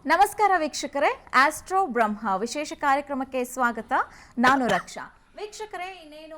ನಮಸ್ಕಾರ ವೀಕ್ಷಕರೇ, ಆಸ್ಟ್ರೋ ಬ್ರಹ್ಮ ವಿಶೇಷ ಕಾರ್ಯಕ್ರಮಕ್ಕೆ ಸ್ವಾಗತ. ನಾನು ರಕ್ಷಾ. ವೀಕ್ಷಕರೇ, ಇನ್ನೇನು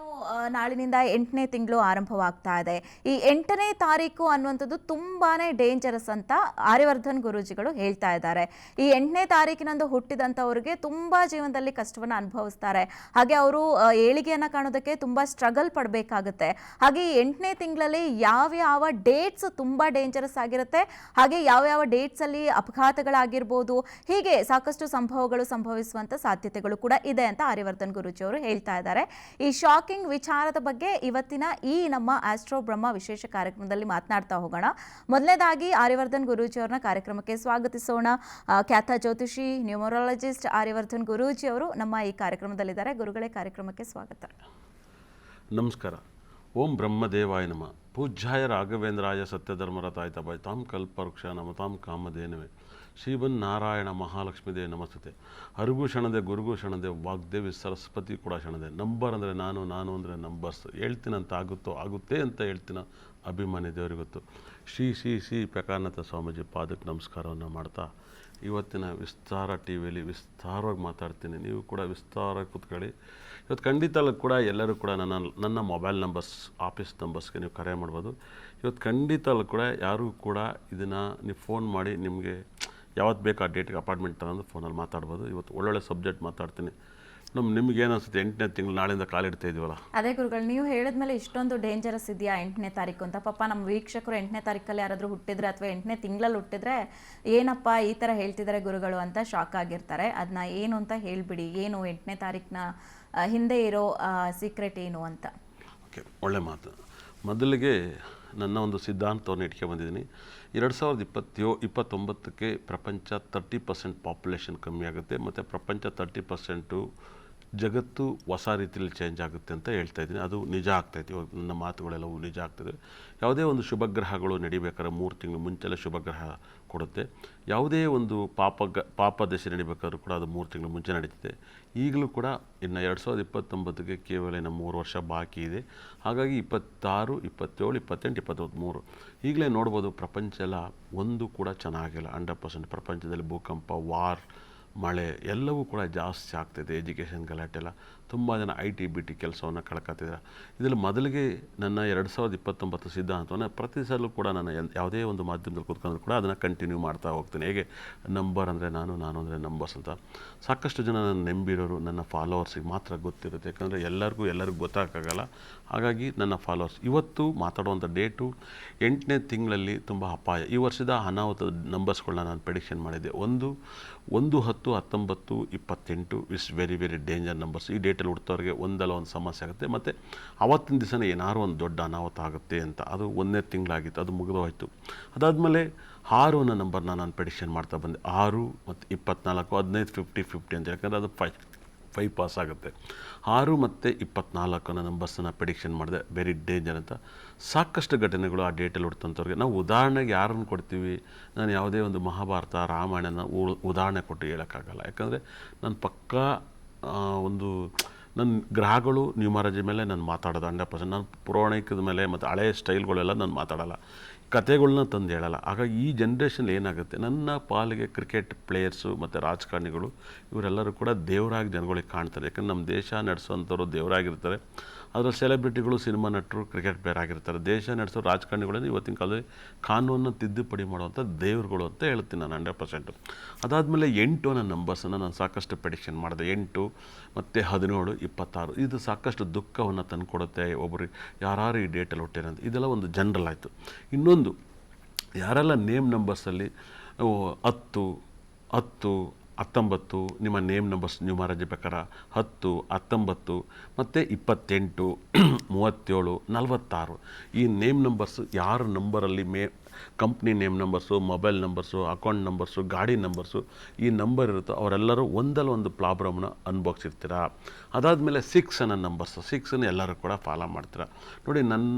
ನಾಳಿನಿಂದ 8ನೇ ತಿಂಗಳು ಆರಂಭವಾಗ್ತಾ ಇದೆ. ಈ 8ನೇ ತಾರೀಕು ಅನ್ನುವಂಥದ್ದು ತುಂಬಾನೇ ಡೇಂಜರಸ್ ಅಂತ ಆರ್ಯವರ್ಧನ್ ಗುರೂಜಿಗಳು ಹೇಳ್ತಾ ಇದ್ದಾರೆ. ಈ 8ನೇ ತಾರೀಕಿನಂದು ಹುಟ್ಟಿದಂಥವ್ರಿಗೆ ತುಂಬಾ ಜೀವನದಲ್ಲಿ ಕಷ್ಟವನ್ನು ಅನುಭವಿಸ್ತಾರೆ. ಹಾಗೆ ಅವರು ಏಳಿಗೆಯನ್ನು ಕಾಣೋದಕ್ಕೆ ತುಂಬಾ ಸ್ಟ್ರಗಲ್ ಪಡಬೇಕಾಗುತ್ತೆ. ಹಾಗೆ ಈ 8ನೇ ತಿಂಗಳಲ್ಲಿ ಯಾವ್ಯಾವ ಡೇಟ್ಸ್ ತುಂಬಾ ಡೇಂಜರಸ್ ಆಗಿರುತ್ತೆ, ಹಾಗೆ ಯಾವ್ಯಾವ ಡೇಟ್ಸ್ ಅಲ್ಲಿ ಅಪಘಾತಗಳಾಗಿರ್ಬೋದು, ಹೀಗೆ ಸಾಕಷ್ಟು ಸಂಭವಗಳು ಸಂಭವಿಸುವಂತ ಸಾಧ್ಯತೆಗಳು ಕೂಡ ಇದೆ ಅಂತ ಆರ್ಯವರ್ಧನ್ ಗುರೂಜಿ ಅವರು ಹೇಳ್ತಾ ಇದ್ದಾರೆ. ಈ ಶಾಕಿಂಗ್ ವಿಚಾರದ ಬಗ್ಗೆ ಇವತ್ತಿನ ಈ ನಮ್ಮ ಆಸ್ಟ್ರೋ ಬ್ರಹ್ಮ ವಿಶೇಷ ಕಾರ್ಯಕ್ರಮದಲ್ಲಿ ಮಾತನಾಡ್ತಾ ಹೋಗೋಣ. ಮೊದಲನೇದಾಗಿ ಆರ್ಯವರ್ಧನ್ ಗುರೂಜಿ ಅವರನ್ನ ಕಾರ್ಯಕ್ರಮಕ್ಕೆ ಸ್ವಾಗತಿಸೋಣ. ಖ್ಯಾತ ಜ್ಯೋತಿಷಿ, ನ್ಯೂಮರಾಲಜಿಸ್ಟ್ ಆರ್ಯವರ್ಧನ್ ಗುರೂಜಿ ಅವರು ನಮ್ಮ ಈ ಕಾರ್ಯಕ್ರಮದಲ್ಲಿದ್ದಾರೆ. ಗುರುಗಳೇ, ಕಾರ್ಯಕ್ರಮಕ್ಕೆ ಸ್ವಾಗತ. ನಮಸ್ಕಾರ. ಓಂ ಬ್ರಹ್ಮದೇವಾಯ ನಮಃ. ಪೂಜ್ಯಾಯ ರಾಘವೇಂದ್ರಾಯ ಸತ್ಯಧರ್ಮರತಾಯ ತಪೈತಾಂ ಕಲ್ಪವೃಕ್ಷ ನಮತಾಂ ಕಾಮಧೇನವೇ ಶ್ರೀಮನ್ ನಾರಾಯಣ ಮಹಾಲಕ್ಷ್ಮೀದೇ ನಮಸ್ತತೆ. ಹರಿಗೂ ಕ್ಷಣದೆ, ಗುರುಗೂ ಕ್ಷಣದೆ, ವಾಗ್ದೇವಿ ಸರಸ್ವತಿ ಕೂಡ ಕ್ಷಣದೆ. ನಂಬರ್ ಅಂದರೆ ನಾನು ಅಂದರೆ ನಂಬರ್ಸ್. ಹೇಳ್ತೀನಂತ ಆಗುತ್ತೆ ಅಂತ ಹೇಳ್ತೀನ ಅಭಿಮಾನಿ ದೇವರಿಗೆ ಗೊತ್ತು. ಶ್ರೀ ಪ್ರಕಾರನಾಥ ಸ್ವಾಮೀಜಿ ಪಾದಕ್ಕೆ ನಮಸ್ಕಾರವನ್ನು ಮಾಡ್ತಾ ಇವತ್ತಿನ ವಿಸ್ತಾರ ಟಿ ವಿಯಲ್ಲಿ ವಿಸ್ತಾರವಾಗಿ ಮಾತಾಡ್ತೀನಿ. ನೀವು ಕೂಡ ವಿಸ್ತಾರವಾಗಿ ಕೂತ್ಕೊಳ್ಳಿ. ಇವತ್ತು ಖಂಡಿತ ಕೂಡ ಎಲ್ಲರೂ ಕೂಡ ನನ್ನ ಮೊಬೈಲ್ ನಂಬರ್ಸ್, ಆಫೀಸ್ ನಂಬರ್ಸ್ಗೆ ನೀವು ಕರೆ ಮಾಡ್ಬೋದು. ಇವತ್ತು ಖಂಡಿತ ಕೂಡ ಯಾರೂ ಕೂಡ ಇದನ್ನು ನೀವು ಫೋನ್ ಮಾಡಿ ನಿಮಗೆ ಯಾವತ್ತು ಬೇಕು ಆ ಡೇಟ್ಗೆ ಅಪಾಯಿಂಟ್ಮೆಂಟ್ ತಗೊಂಡು ಫೋನಲ್ಲಿ ಮಾತಾಡ್ಬೋದು. ಇವತ್ತು ಒಳ್ಳೊಳ್ಳೆ ಸಬ್ಜೆಕ್ಟ್ ಮಾತಾಡ್ತೀನಿ. ನಿಮ್ಗೆ ಏನು ಅನಿಸುತ್ತೆ? 8ನೇ ತಿಂಗಳು ನಾಳೆಯಿಂದ ಕಾಲಿಡ್ತಾ ಇದೀವಲ್ಲ. ಅದೇ ಗುರುಗಳು, ನೀವು ಹೇಳಿದ್ಮೇಲೆ ಇಷ್ಟೊಂದು ಡೇಂಜರಸ್ ಇದೆಯಾ 8ನೇ ತಾರೀಕು ಅಂತ. ಪಾಪ ನಮ್ಮ ವೀಕ್ಷಕರು 8ನೇ ತಾರೀಕಲ್ಲಿ ಯಾರಾದರೂ ಹುಟ್ಟಿದ್ರೆ ಅಥವಾ 8ನೇ ತಿಂಗಳಲ್ಲಿ ಹುಟ್ಟಿದ್ರೆ ಏನಪ್ಪ ಈ ಥರ ಹೇಳ್ತಿದ್ದಾರೆ ಗುರುಗಳು ಅಂತ ಶಾಕ್ ಆಗಿರ್ತಾರೆ. ಅದನ್ನ ಏನು ಅಂತ ಹೇಳಿಬಿಡಿ. ಏನು 8ನೇ ತಾರೀಕಿನ ಹಿಂದೆ ಇರೋ ಸೀಕ್ರೆಟ್ ಏನು ಅಂತ. ಓಕೆ, ಒಳ್ಳೆ ಮಾತು. ಮೊದಲಿಗೆ ನನ್ನ ಒಂದು ಸಿದ್ಧಾಂತವನ್ನು ಇಟ್ಕೊಂಡ್ಬಂದಿದ್ದೀನಿ. 2029ಕ್ಕೆ ಪ್ರಪಂಚ 30% ಪಾಪ್ಯುಲೇಷನ್ ಕಮ್ಮಿ ಆಗುತ್ತೆ ಮತ್ತು ಪ್ರಪಂಚ 30% ಜಗತ್ತು ಹೊಸ ರೀತಿಯಲ್ಲಿ ಚೇಂಜ್ ಆಗುತ್ತೆ ಅಂತ ಹೇಳ್ತಾ ಇದ್ದೀನಿ. ಅದು ನಿಜ ಆಗ್ತಾಯಿದೆ. ಇವಾಗ ನನ್ನ ಮಾತುಗಳೆಲ್ಲವೂ ನಿಜ ಆಗ್ತದೆ. ಯಾವುದೇ ಒಂದು ಶುಭಗ್ರಹಗಳು ನಡಿಬೇಕಾದ್ರೆ 3 ತಿಂಗಳು ಮುಂಚೆಲ್ಲ ಶುಭಗ್ರಹ ಕೊಡುತ್ತೆ. ಯಾವುದೇ ಒಂದು ಪಾಪ ದಶೆ ನಡಿಬೇಕಾದ್ರೂ ಕೂಡ ಅದು 3 ತಿಂಗಳು ಮುಂಚೆ ನಡೀತಿದೆ. ಈಗಲೂ ಕೂಡ ಇನ್ನು 2029ಗೆ ಕೇವಲ ಇನ್ನು 3 ವರ್ಷ ಬಾಕಿ ಇದೆ. ಹಾಗಾಗಿ 26, 27, 28, 23 ಈಗಲೇ ನೋಡ್ಬೋದು. ಪ್ರಪಂಚ ಎಲ್ಲ ಒಂದು ಕೂಡ ಚೆನ್ನಾಗಿಲ್ಲ. 100% ಪ್ರಪಂಚದಲ್ಲಿ ಭೂಕಂಪ, ವಾರ್, ಮಳೆ ಎಲ್ಲವೂ ಕೂಡ ಜಾಸ್ತಿ ಆಗ್ತಿದೆ. ಎಜುಕೇಷನ್ ಗಲಾಟೆ ಎಲ್ಲ ತುಂಬ ಜನ IT ಕೆಲಸವನ್ನು ಕಳ್ಕೊತಿದ್ದಾರೆ. ಇದರಲ್ಲಿ ಮೊದಲಿಗೆ ನನ್ನ 2029 ಸಿದ್ಧಾಂತವನ್ನು ಪ್ರತಿ ಸಲ ಕೂಡ ನಾನು ಯಾವುದೇ ಒಂದು ಮಾಧ್ಯಮದಲ್ಲಿ ಕೂತ್ಕೊಂಡ್ರು ಕೂಡ ಅದನ್ನು ಕಂಟಿನ್ಯೂ ಮಾಡ್ತಾ ಹೋಗ್ತೀನಿ. ಹೇಗೆ ನಂಬರ್ ಅಂದರೆ ನಾನು ಅಂದರೆ ನಂಬರ್ಸ್ ಅಂತ. ಸಾಕಷ್ಟು ಜನ ನನ್ನ ನಂಬಿರೋರು ನನ್ನ ಫಾಲೋವರ್ಸಿಗೆ ಮಾತ್ರ ಗೊತ್ತಿರುತ್ತೆ. ಯಾಕಂದರೆ ಎಲ್ಲರಿಗೂ ಗೊತ್ತಾಗಲ್ಲ. ಹಾಗಾಗಿ ನನ್ನ ಫಾಲೋವರ್ಸ್ ಇವತ್ತು ಮಾತಾಡುವಂಥ ಡೇಟು 8ನೇ ತಿಂಗಳಲ್ಲಿ ತುಂಬ ಅಪಾಯ. ಈ ವರ್ಷದ ಅನಾಹುತದ ನಂಬರ್ಸ್ಗಳನ್ನ ನಾನು ಪ್ರೆಡಿಕ್ಷನ್ ಮಾಡಿದ್ದೆ. 1, 10, 19, 28 ಇಸ್ ವೆರಿ ಡೇಂಜರ್ ನಂಬರ್ಸ್. ಈ ಡೇಟಲ್ಲಿ ಹುಡ್ತವ್ರಿಗೆ ಒಂದಲ್ಲ ಒಂದು ಸಮಸ್ಯೆ ಆಗುತ್ತೆ. ಮತ್ತು ಆವತ್ತಿನ ದಿವಸನೇ ಏನಾದ್ರು ಒಂದು ದೊಡ್ಡ ಅನಾಹುತ ಆಗುತ್ತೆ ಅಂತ. ಅದು 1ನೇ ತಿಂಗಳಾಗಿತ್ತು, ಅದು ಮುಗಿದೋಯ್ತು. ಅದಾದಮೇಲೆ 6 ಅನ್ನೋ ನಂಬರ್ನ ನಾನು ಪ್ರೆಡಿಕ್ಷನ್ ಮಾಡ್ತಾ ಬಂದೆ. 6 ಮತ್ತು 24, 15, 50 ಅಂತ. ಯಾಕಂದರೆ ಅದು 5 ಪಾಸ್ ಆಗುತ್ತೆ. 6 ಮತ್ತು 24 ಅನ್ನೋ ನಂಬರ್ಸನ್ನು ಪ್ರೆಡಿಕ್ಷನ್ ಮಾಡಿದೆ. ವೆರಿ ಡೇಂಜರ್ ಅಂತ. ಸಾಕಷ್ಟು ಘಟನೆಗಳು ಆ ಡೇಟಲ್ಲಿ ಹುಡ್ತಂಥವ್ರಿಗೆ. ನಾವು ಉದಾಹರಣೆಗೆ ಯಾರನ್ನು ಕೊಡ್ತೀವಿ? ನಾನು ಯಾವುದೇ ಒಂದು ಮಹಾಭಾರತ, ರಾಮಾಯಣನ ಉದಾಹರಣೆ ಕೊಟ್ಟು ಹೇಳೋಕ್ಕಾಗಲ್ಲ. ಯಾಕಂದರೆ ನಾನು ಪಕ್ಕಾ ಒಂದು ನನ್ನ ಗ್ರಹಗಳು ನ್ಯೂಮರಾಲಜಿ ಮೇಲೆ ನಾನು ಮಾತಾಡೋದು 100%. ನಾನು ಪುರಾಣಿಕದ ಮೇಲೆ ಮತ್ತು ಹಳೆಯ ಸ್ಟೈಲ್ಗಳೆಲ್ಲ ನಾನು ಮಾತಾಡೋಲ್ಲ, ಕತೆಗಳನ್ನ ತಂದು ಹೇಳಲ್ಲ. ಹಾಗಾಗಿ ಈ ಜನ್ರೇಷನ್ ಏನಾಗುತ್ತೆ, ನನ್ನ ಪಾಲಿಗೆ ಕ್ರಿಕೆಟ್ ಪ್ಲೇಯರ್ಸು ಮತ್ತು ರಾಜಕಾರಣಿಗಳು ಇವರೆಲ್ಲರೂ ಕೂಡ ದೇವರಾಗಿ ಜನಗಳಿಗೆ ಕಾಣ್ತಾರೆ. ಯಾಕಂದರೆ ನಮ್ಮ ದೇಶ ನಡೆಸೋವಂಥವ್ರು ದೇವರಾಗಿರ್ತಾರೆ. ಅದರಲ್ಲಿ ಸೆಲೆಬ್ರಿಟಿಗಳು, ಸಿನಿಮಾ ನಟರು, ಕ್ರಿಕೆಟ್ ಪ್ಲೇಯರ್ ಆಗಿರ್ತಾರೆ. ದೇಶ ನಡೆಸೋ ರಾಜಕಾರಣಿಗಳನ್ನು ಇವತ್ತಿನ ಕಾಲದಲ್ಲಿ ಕಾನೂನನ್ನು ತಿದ್ದುಪಡಿ ಮಾಡುವಂಥ ದೇವರುಗಳು ಅಂತ ಹೇಳ್ತೀನಿ ನಾನು 100%. ಅದಾದಮೇಲೆ 8 ಅನ್ನೋ ನಂಬರ್ಸನ್ನು ನಾನು ಸಾಕಷ್ಟು ಪ್ರೆಡಿಕ್ಷನ್ ಮಾಡಿದೆ. 8 ಮತ್ತು 17, 26 ಇದು ಸಾಕಷ್ಟು ದುಃಖವನ್ನು ತಂದುಕೊಡುತ್ತೆ ಒಬ್ಬರಿಗೆ. ಯಾರು ಈ ಡೇಟಲ್ಲಿ ಹುಟ್ಟಿರಂತ ಇದೆಲ್ಲ ಒಂದು ಜನರಲ್ ಆಯಿತು. ಇನ್ನೊಂದು, ಯಾರೆಲ್ಲ ನೇಮ್ ನಂಬರ್ಸಲ್ಲಿ 10, 19 ನಿಮ್ಮ ನೇಮ್ ನಂಬರ್ಸ್ ನ್ಯೂಮರಾಲಜಿ ಪ್ರಕಾರ 10, 19 ಮತ್ತು 28, 37, 46 ಈ ನೇಮ್ ನಂಬರ್ಸ್ ಯಾರ ನಂಬರಲ್ಲಿ company name numbers, mobile numbers, account numbers, ಗಾಡಿ ನಂಬರ್ಸು ಈ ನಂಬರ್ ಇರುತ್ತೋ ಅವರೆಲ್ಲರೂ ಒಂದಲ್ಲ ಒಂದು ಪ್ರಾಬ್ಲಮ್ನ ಅನುಭವಿಸಿರ್ತೀರ. ಅದಾದಮೇಲೆ 6 ಅನ್ನೋ ನಂಬರ್ಸು, 6 ಎಲ್ಲರೂ ಕೂಡ ಫಾಲೋ ಮಾಡ್ತೀರ. ನೋಡಿ,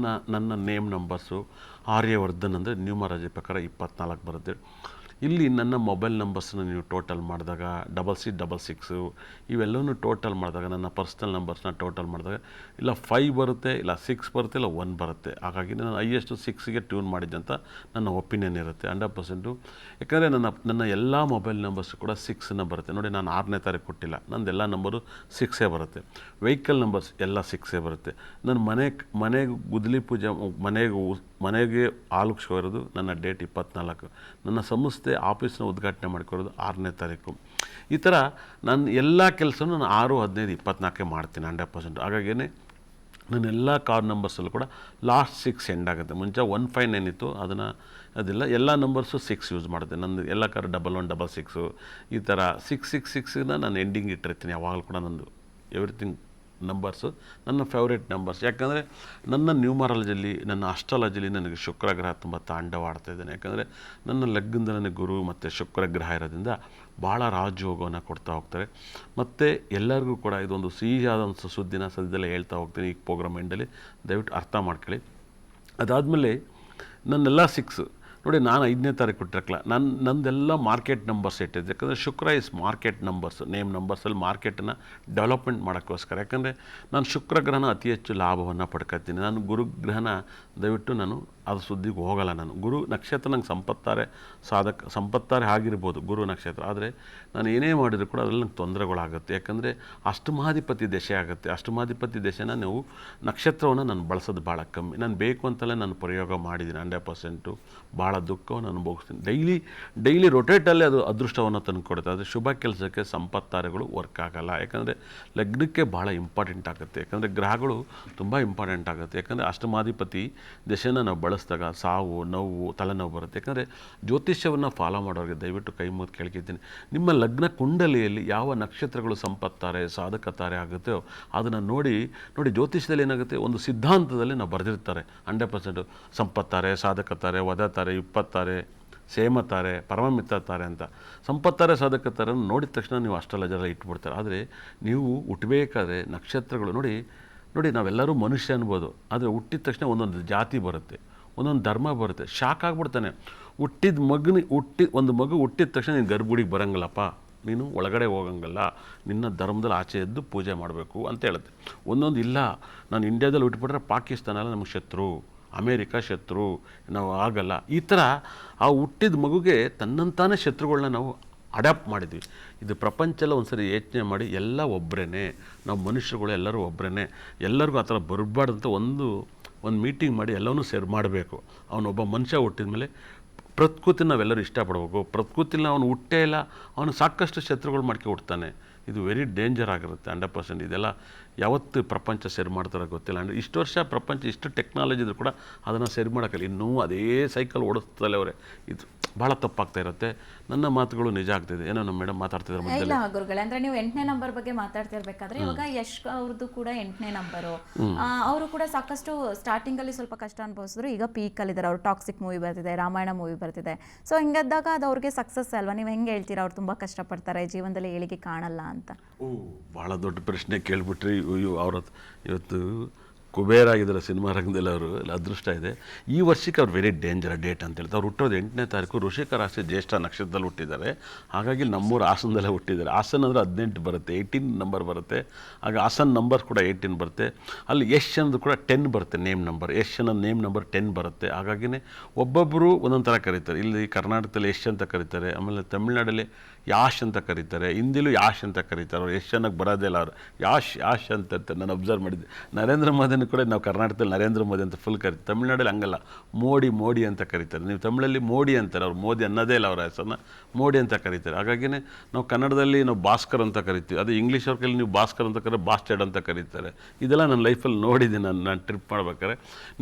ನನ್ನ ನೇಮ್ ನಂಬರ್ಸು ಆರ್ಯವರ್ಧನ್ ಅಂದರೆ ನ್ಯೂಮರಾಲಜಿ ಪ್ರಕಾರ 24 ಬರುತ್ತೆ. ಇಲ್ಲಿ ನನ್ನ ಮೊಬೈಲ್ ನಂಬರ್ಸ್ನ ನೀವು ಟೋಟಲ್ ಮಾಡಿದಾಗ 6666 ಇವೆಲ್ಲವೂ ಟೋಟಲ್ ಮಾಡಿದಾಗ ನನ್ನ ಪರ್ಸ್ನಲ್ ನಂಬರ್ಸ್ನ ಟೋಟಲ್ ಮಾಡಿದಾಗ ಇಲ್ಲ 5 ಬರುತ್ತೆ, ಇಲ್ಲ 6 ಬರುತ್ತೆ, ಇಲ್ಲ 1 ಬರುತ್ತೆ. ಹಾಗಾಗಿ ನಾನು ಹೈಯೆಸ್ಟು 6ಗೆ ಟ್ಯೂನ್ ಮಾಡಿದ್ದೆ ಅಂತ ನನ್ನ ಒಪಿನಿಯನ್ ಇರುತ್ತೆ 100%. ಯಾಕಂದರೆ ನನ್ನ ಎಲ್ಲ ಮೊಬೈಲ್ ನಂಬರ್ಸ್ ಕೂಡ 6ನ ಬರುತ್ತೆ. ನೋಡಿ, ನಾನು 6ನೇ ತಾರೀಕು ಕೊಟ್ಟಿಲ್ಲ, ನಂದು ಎಲ್ಲ ನಂಬರು 6 ಬರುತ್ತೆ. ವೆಹಿಕಲ್ ನಂಬರ್ಸ್ ಎಲ್ಲ 6 ಬರುತ್ತೆ. ನನ್ನ ಮನೆಗೆ ಗುದ್ದಲಿ ಪೂಜೆ, ಮನೆಗೆ ಆಲೋಕ್ಷ ಇರೋದು ನನ್ನ ಡೇಟ್ 24. ನನ್ನ ಸಂಸ್ಥೆ ಆಫೀಸ್ನ ಉದ್ಘಾಟನೆ ಮಾಡ್ಕೊರೋದು 6ನೇ ತಾರೀಕು. ಈ ಥರ ನಾನು ಎಲ್ಲ ಕೆಲಸನೂ ನಾನು 6, 15, 24 ಮಾಡ್ತೀನಿ 100%. ಹಾಗಾಗಿಯೇ ನನ್ನ ಎಲ್ಲ ಕಾರ್ ನಂಬರ್ಸಲ್ಲೂ ಕೂಡ ಲಾಸ್ಟ್ 6 ಎಂಡ್ ಆಗುತ್ತೆ. ಮುಂಚೆ 159 ಇತ್ತು, ಅದೆಲ್ಲ ಎಲ್ಲ ನಂಬರ್ಸು 6 ಯೂಸ್ ಮಾಡುತ್ತೆ. ನಂದು ಎಲ್ಲ ಕಾರ್ 1166 ಈ ಥರ 666ನ ನಾನು ಎಂಡಿಂಗ್ ಇಟ್ಟಿರ್ತೀನಿ ಯಾವಾಗಲೂ ಕೂಡ. ನಂದು ಎವ್ರಿಥಿಂಗ್ ನಂಬರ್ಸು ನನ್ನ ಫೇವ್ರೇಟ್ ನಂಬರ್ಸ್. ಯಾಕಂದರೆ ನನ್ನ ನ್ಯೂಮರಾಲಜಿಯಲ್ಲಿ, ನನ್ನ ಅಸ್ಟ್ರಾಲಜಿಲಿ ನನಗೆ ಶುಕ್ರ ಗ್ರಹ ತುಂಬ ತಾಂಡವಾಡ್ತಾ ಇದ್ದಾನೆ. ಯಾಕಂದರೆ ನನ್ನ ಲಗ್ನದ ನನಗೆ ಗುರು ಮತ್ತು ಶುಕ್ರ ಗ್ರಹ ಇರೋದ್ರಿಂದ ಭಾಳ ರಾಜಯೋಗವನ್ನು ಕೊಡ್ತಾ ಹೋಗ್ತಾರೆ. ಮತ್ತು ಎಲ್ಲರಿಗೂ ಕೂಡ ಇದೊಂದು ಸಿಹಿಯಾದಂಥ ಸುದ್ದಿನ ಸದ್ಯದಲ್ಲೇ ಹೇಳ್ತಾ ಹೋಗ್ತೀನಿ ಈ ಪ್ರೋಗ್ರಾಮ್ ಎಂಡಲ್ಲಿ, ದಯವಿಟ್ಟು ಅರ್ಥ ಮಾಡ್ಕೊಳ್ಳಿ. ಅದಾದಮೇಲೆ ನನ್ನೆಲ್ಲ 6 ನೋಡಿ, ನಾನು 5ನೇ ತಾರೀಕು ಕೊಟ್ಟಿರಕ್ಕಲ್ಲ, ನಂದೆಲ್ಲ ಮಾರ್ಕೆಟ್ ನಂಬರ್ಸ್ ಇಟ್ಟಿದ್ದೆ. ಯಾಕಂದರೆ Shukra is market numbers, name ನಂಬರ್ಸಲ್ಲಿ ಮಾರ್ಕೆಟನ್ನು ಡೆವಲಪ್ಮೆಂಟ್ ಮಾಡೋಕ್ಕೋಸ್ಕರ. ಯಾಕಂದರೆ ನಾನು ಶುಕ್ರ ಗ್ರಹನ ಅತಿ ಹೆಚ್ಚು ಲಾಭವನ್ನು ಪಡ್ಕೊತೀನಿ. ನಾನು ಗುರುಗ್ರಹನ ದಯವಿಟ್ಟು ನಾನು ಅದು ಸುದ್ದಿಗೆ ಹೋಗಲ್ಲ. ನಾನು ಗುರು ನಕ್ಷತ್ರ ನಂಗೆ ಸಂಪತ್ತಾರೆ ಆಗಿರ್ಬೋದು ಗುರು ನಕ್ಷತ್ರ, ಆದರೆ ನಾನು ಏನೇ ಮಾಡಿದರೂ ಕೂಡ ಅದರಲ್ಲಿ ನಂಗೆ ತೊಂದರೆಗಳಾಗುತ್ತೆ. ಯಾಕಂದರೆ ಅಷ್ಟಮಾಧಿಪತಿ ದಶೆ ಆಗುತ್ತೆ. ಅಷ್ಟಮಾಧಿಪತಿ ದಶೆನ ನೀವು ನಕ್ಷತ್ರವನ್ನು ನಾನು ಬಳಸೋದು ಭಾಳ ಕಮ್ಮಿ. ನಾನು ಬೇಕು ಅಂತಲೇ ನಾನು ಪ್ರಯೋಗ ಮಾಡಿದ್ದೀನಿ 100%. ಭಾಳ ದುಃಖವನ್ನು ಅನುಭವಿಸ್ತೀನಿ. ಡೈಲಿ ರೊಟೇಟಲ್ಲೇ ಅದು ಅದೃಷ್ಟವನ್ನು ತಂದುಕೊಡುತ್ತೆ. ಆದರೆ ಶುಭ ಕೆಲಸಕ್ಕೆ ಸಂಪತ್ತಾರೆಗಳು ವರ್ಕ್ ಆಗೋಲ್ಲ. ಯಾಕಂದರೆ ಲಗ್ನಕ್ಕೆ ಭಾಳ ಇಂಪಾರ್ಟೆಂಟ್ ಆಗುತ್ತೆ. ಯಾಕಂದರೆ ಗ್ರಹಗಳು ತುಂಬ ಇಂಪಾರ್ಟೆಂಟ್ ಆಗುತ್ತೆ. ಯಾಕಂದರೆ ಅಷ್ಟಮಾಧಿಪತಿ ದಶೆನ ನಾವು ಬಳಸಿದಾಗ ಸಾವು, ನೋವು, ತಲೆನೋವು ಬರುತ್ತೆ. ಯಾಕಂದರೆ ಜ್ಯೋತಿಷ್ಯವನ್ನು ಫಾಲೋ ಮಾಡೋರಿಗೆ ದಯವಿಟ್ಟು ಕೈ ಮುಗಿದು ಕೇಳ್ತಿದ್ದೀನಿ, ನಿಮ್ಮ ಲಗ್ನ ಕುಂಡಲಿಯಲ್ಲಿ ಯಾವ ನಕ್ಷತ್ರಗಳು ಸಂಪತ್ತಾರೆ, ಸಾಧಕತಾರೆ ಆಗುತ್ತೋ ಅದನ್ನು ನೋಡಿ ಜ್ಯೋತಿಷ್ಯದಲ್ಲಿ ಏನಾಗುತ್ತೆ, ಒಂದು ಸಿದ್ಧಾಂತದಲ್ಲಿ ನಾವು ಬರೆದಿರ್ತಾರೆ 100% ಸಂಪತ್ತಾರೆ, ಸಾಧಕತಾರೆ, ವಧತಾರೆ, ವಿಪತ್ತಾರೆ, ಸೇಮತಾರೆ, ಪರಮಮಿತ್ರತಾರೆ ಅಂತ. ಸಂಪತ್ತಾರೆ, ಸಾಧಕತಾರೆ ನೋಡಿದ ತಕ್ಷಣ ನೀವು ಅಷ್ಟೆಲ್ಲ ಇಟ್ಬಿಡ್ತಾರೆ. ಆದರೆ ನೀವು ಹುಟ್ಟಬೇಕಾದ್ರೆ ನಕ್ಷತ್ರಗಳು ನೋಡಿ ನಾವೆಲ್ಲರೂ ಮನುಷ್ಯ ಅನ್ಬೋದು, ಆದರೆ ಹುಟ್ಟಿದ ತಕ್ಷಣ ಒಂದೊಂದು ಜಾತಿ ಬರುತ್ತೆ, ಒಂದೊಂದು ಧರ್ಮ ಬರುತ್ತೆ. ಶಾಕ್ ಆಗಿಬಿಡ್ತಾನೆ. ಒಂದು ಮಗು ಹುಟ್ಟಿದ ತಕ್ಷಣ ನೀನು ಗರ್ಭಗುಡಿಗೆ ಬರೋಂಗಿಲ್ಲಪ್ಪ, ನೀನು ಒಳಗಡೆ ಹೋಗಂಗಿಲ್ಲ, ನಿನ್ನ ಧರ್ಮದಲ್ಲಿ ಆಚೆ ಎದ್ದು ಪೂಜೆ ಮಾಡಬೇಕು ಅಂತ ಹೇಳುತ್ತೆ. ಒಂದೊಂದು ಇಲ್ಲ, ನಾನು ಇಂಡಿಯಾದಲ್ಲಿ ಹುಟ್ಟುಬಿಟ್ರೆ ಪಾಕಿಸ್ತಾನ ಎಲ್ಲ ನಮಗೆ ಶತ್ರು, ಅಮೇರಿಕಾ ಶತ್ರು, ನಾವು ಆಗಲ್ಲ. ಈ ಥರ ಆ ಹುಟ್ಟಿದ ಮಗುಗೆ ತನ್ನಂತಾನೇ ಶತ್ರುಗಳನ್ನ ನಾವು ಅಡಾಪ್ಟ್ ಮಾಡಿದ್ವಿ. ಇದು ಪ್ರಪಂಚ ಎಲ್ಲ ಒಂದು ಸರಿ ಯೋಚನೆ ಮಾಡಿ, ಎಲ್ಲ ಒಬ್ಬರೇ, ನಾವು ಮನುಷ್ಯರುಗಳು ಎಲ್ಲರೂ ಒಬ್ಬರೇ, ಎಲ್ಲರಿಗೂ ಆ ಥರ ಬರಬಾರ್ದಂತ ಒಂದು ಮೀಟಿಂಗ್ ಮಾಡಿ ಎಲ್ಲವನ್ನೂ ಸೇರ್ ಮಾಡಬೇಕು. ಅವನೊಬ್ಬ ಮನುಷ್ಯ ಹುಟ್ಟಿದ ಮೇಲೆ ಪ್ರಕೃತಿ ನಾವೆಲ್ಲರೂ ಇಷ್ಟಪಡಬೇಕು. ಪ್ರಕೃತಿಲಿ ಅವನು ಹುಟ್ಟೇ ಇಲ್ಲ, ಅವನು ಸಾಕಷ್ಟು ಶತ್ರುಗಳು ಮಾಡ್ಕೆ ಹುಡ್ತಾನೆ. ಇದು ವೆರಿ ಡೇಂಜರ್ ಆಗಿರುತ್ತೆ 100%. ಇದೆಲ್ಲ ಯಾವತ್ತು ಪ್ರಪಂಚ ಸರಿ ಮಾಡ್ತಾರೋ ಗೊತ್ತಿಲ್ಲ. ಅಂದರೆ ಇಷ್ಟು ವರ್ಷ ಪ್ರಪಂಚ ಇಷ್ಟು ಟೆಕ್ನಾಲಜಿ ಇದ್ರೂ ಕೂಡ ಅದನ್ನು ಸರಿ ಮಾಡೋಕ್ಕಲ್ಲ, ಇನ್ನೂ ಅದೇ ಸೈಕಲ್ ಓಡಿಸ್ತಲೇ ಅವರೇ. ಇದು ಭಾಳ ತಪ್ಪಾಗ್ತಾ ಇರುತ್ತೆ. ನನ್ನ ಮಾತುಗಳು ನಿಜ ಆಗ್ತಿದೆ. ಏನೋ ನಮ್ಮ ಮೇಡಮ್ ಮಾತಾಡ್ತಿದ್ದಾರೆ ಮಧ್ಯದಲ್ಲಿ. ಇಲ್ಲ ಗುರುಗಳೇ, ಅಂದ್ರೆ ನೀವು 8ನೇ ನಂಬರ್ ಬಗ್ಗೆ ಮಾತಾಡ್ತಿರ್ಬೇಕಾದ್ರೆ ಇವಾಗ ಯಶ್ ಅವ್ರದ್ದು ಕೂಡ 8ನೇ ನಂಬರು. ಅವರು ಕೂಡ ಸಾಕಷ್ಟು ಸ್ಟಾರ್ಟಿಂಗ್ ಅಲ್ಲಿ ಸ್ವಲ್ಪ ಕಷ್ಟ ಅನುಭವಿಸಿದ್ರು, ಈಗ ಪೀಕ್ ಅಲ್ಲಿ ಇದ್ದಾರೆ. ಅವ್ರು ಟಾಕ್ಸಿಕ್ ಮೂವಿ ಬರ್ತಿದೆ, ರಾಮಾಯಣ ಮೂವಿ ಬರ್ತಿದೆ. ಸೊ ಹಿಂಗದ್ದಾಗ ಅದು ಅವ್ರಿಗೆ ಸಕ್ಸಸ್ ಅಲ್ವಾ? ನೀವು ಹೆಂಗೆ ಹೇಳ್ತೀರಾ ಅವ್ರು ತುಂಬಾ ಕಷ್ಟಪಡ್ತಾರೆ, ಜೀವನದಲ್ಲಿ ಏಳಿಗೆ ಕಾಣಲ್ಲ ಅಂತ? ಭಾಳ ದೊಡ್ಡ ಪ್ರಶ್ನೆ ಕೇಳ್ಬಿಟ್ರಿ. ಇವತ್ತು ಕುಬೇರ ಆಗಿದ್ದಾರೆ ಸಿನಿಮಾ ರಂಗದಲ್ಲಿ. ಅವರು ಅದೃಷ್ಟ ಇದೆ. ಈ ವರ್ಷಕ್ಕೆ ಅವ್ರು ವೆರಿ ಡೇಂಜರ್ ಡೇಟ್ ಅಂತ ಹೇಳ್ತಾರೆ. ಅವ್ರು ಹುಟ್ಟೋದು 8ನೇ ತಾರೀಕು, ವೃಶ್ಚಿಕ ರಾಶಿ ಜ್ಯೇಷ್ಠ ನಕ್ಷತ್ರದಲ್ಲಿ ಹುಟ್ಟಿದ್ದಾರೆ. ಹಾಗಾಗಿ ನಮ್ಮೂರು ಹಾಸನದಲ್ಲೇ ಹುಟ್ಟಿದ್ದಾರೆ. ಹಾಸನ ಅಂದರೆ 18 ಬರುತ್ತೆ, 18 ನಂಬರ್ ಬರುತ್ತೆ. ಆಗ ಹಾಸನ ನಂಬರ್ ಕೂಡ 18 ಬರುತ್ತೆ. ಅಲ್ಲಿ ಯಶ್ ಅನ್ನೋದು ಕೂಡ 10 ಬರುತ್ತೆ, ನೇಮ್ ನಂಬರ್. ಯಶ್ ಅನ್ನೋ ನೇಮ್ ನಂಬರ್ 10 ಬರುತ್ತೆ. ಹಾಗಾಗಿನೇ ಒಬ್ಬೊಬ್ಬರು ಒಂದೊಂದು ಥರ ಕರೀತಾರೆ. ಇಲ್ಲಿ ಕರ್ನಾಟಕದಲ್ಲಿ ಯಶ್ ಅಂತ ಕರೀತಾರೆ, ಆಮೇಲೆ ತಮಿಳ್ನಾಡಲ್ಲಿ ಯಾಶ್ ಅಂತ ಕರೀತಾರೆ, ಹಿಂದಿಲೂ ಯಾಶ್ ಅಂತ ಕರೀತಾರೆ. ಅವ್ರು ಯಶ್ ಅನ್ನೋಕ್ಕೆ ಬರೋದೇ ಇಲ್ಲ, ಅವರು ಯಾಶ್ ಅಂತ ಇರ್ತಾರೆ. ನಾನು ಅಬ್ಸರ್ವ್ ಮಾಡಿದ್ದೆ. ನರೇಂದ್ರ ಮೋದಿನೂ ಕೂಡ ನಾವು ಕರ್ನಾಟಕದಲ್ಲಿ ನರೇಂದ್ರ ಮೋದಿ ಅಂತ ಫುಲ್ ಕರಿತೀವಿ. ತಮಿಳ್ನಾಡಲ್ಲಿ ಹಂಗಲ್ಲ, ಮೋಡಿ ಅಂತ ಕರೀತಾರೆ. ನೀವು ತಮಿಳಲ್ಲಿ ಮೋಡಿ ಅಂತಾರೆ, ಅವ್ರು ಮೋದಿ ಅನ್ನೋದೇ ಇಲ್ಲ, ಅವ್ರ ಹೆಸರನ್ನ ಮೋಡಿ ಅಂತ ಕರೀತಾರೆ. ಹಾಗಾಗಿನೇ ನಾವು ಕನ್ನಡದಲ್ಲಿ ನಾವು ಭಾಸ್ಕರ್ ಅಂತ ಕರಿತೀವಿ. ಅದು ಇಂಗ್ಲೀಷ್ ಅವ್ರ ಕೈಲಿ ನೀವು ಭಾಸ್ಕರ್ ಅಂತ ಕರೀತಾರೆ, ಬಾಸ್ಟೆಡ್ ಅಂತ ಕರೀತಾರೆ. ಇದೆಲ್ಲ ನನ್ನ ಲೈಫಲ್ಲಿ ನೋಡಿದ್ದೀನಿ. ನಾನು ಟ್ರಿಪ್ ಮಾಡ್ಬೇಕಾದ್ರೆ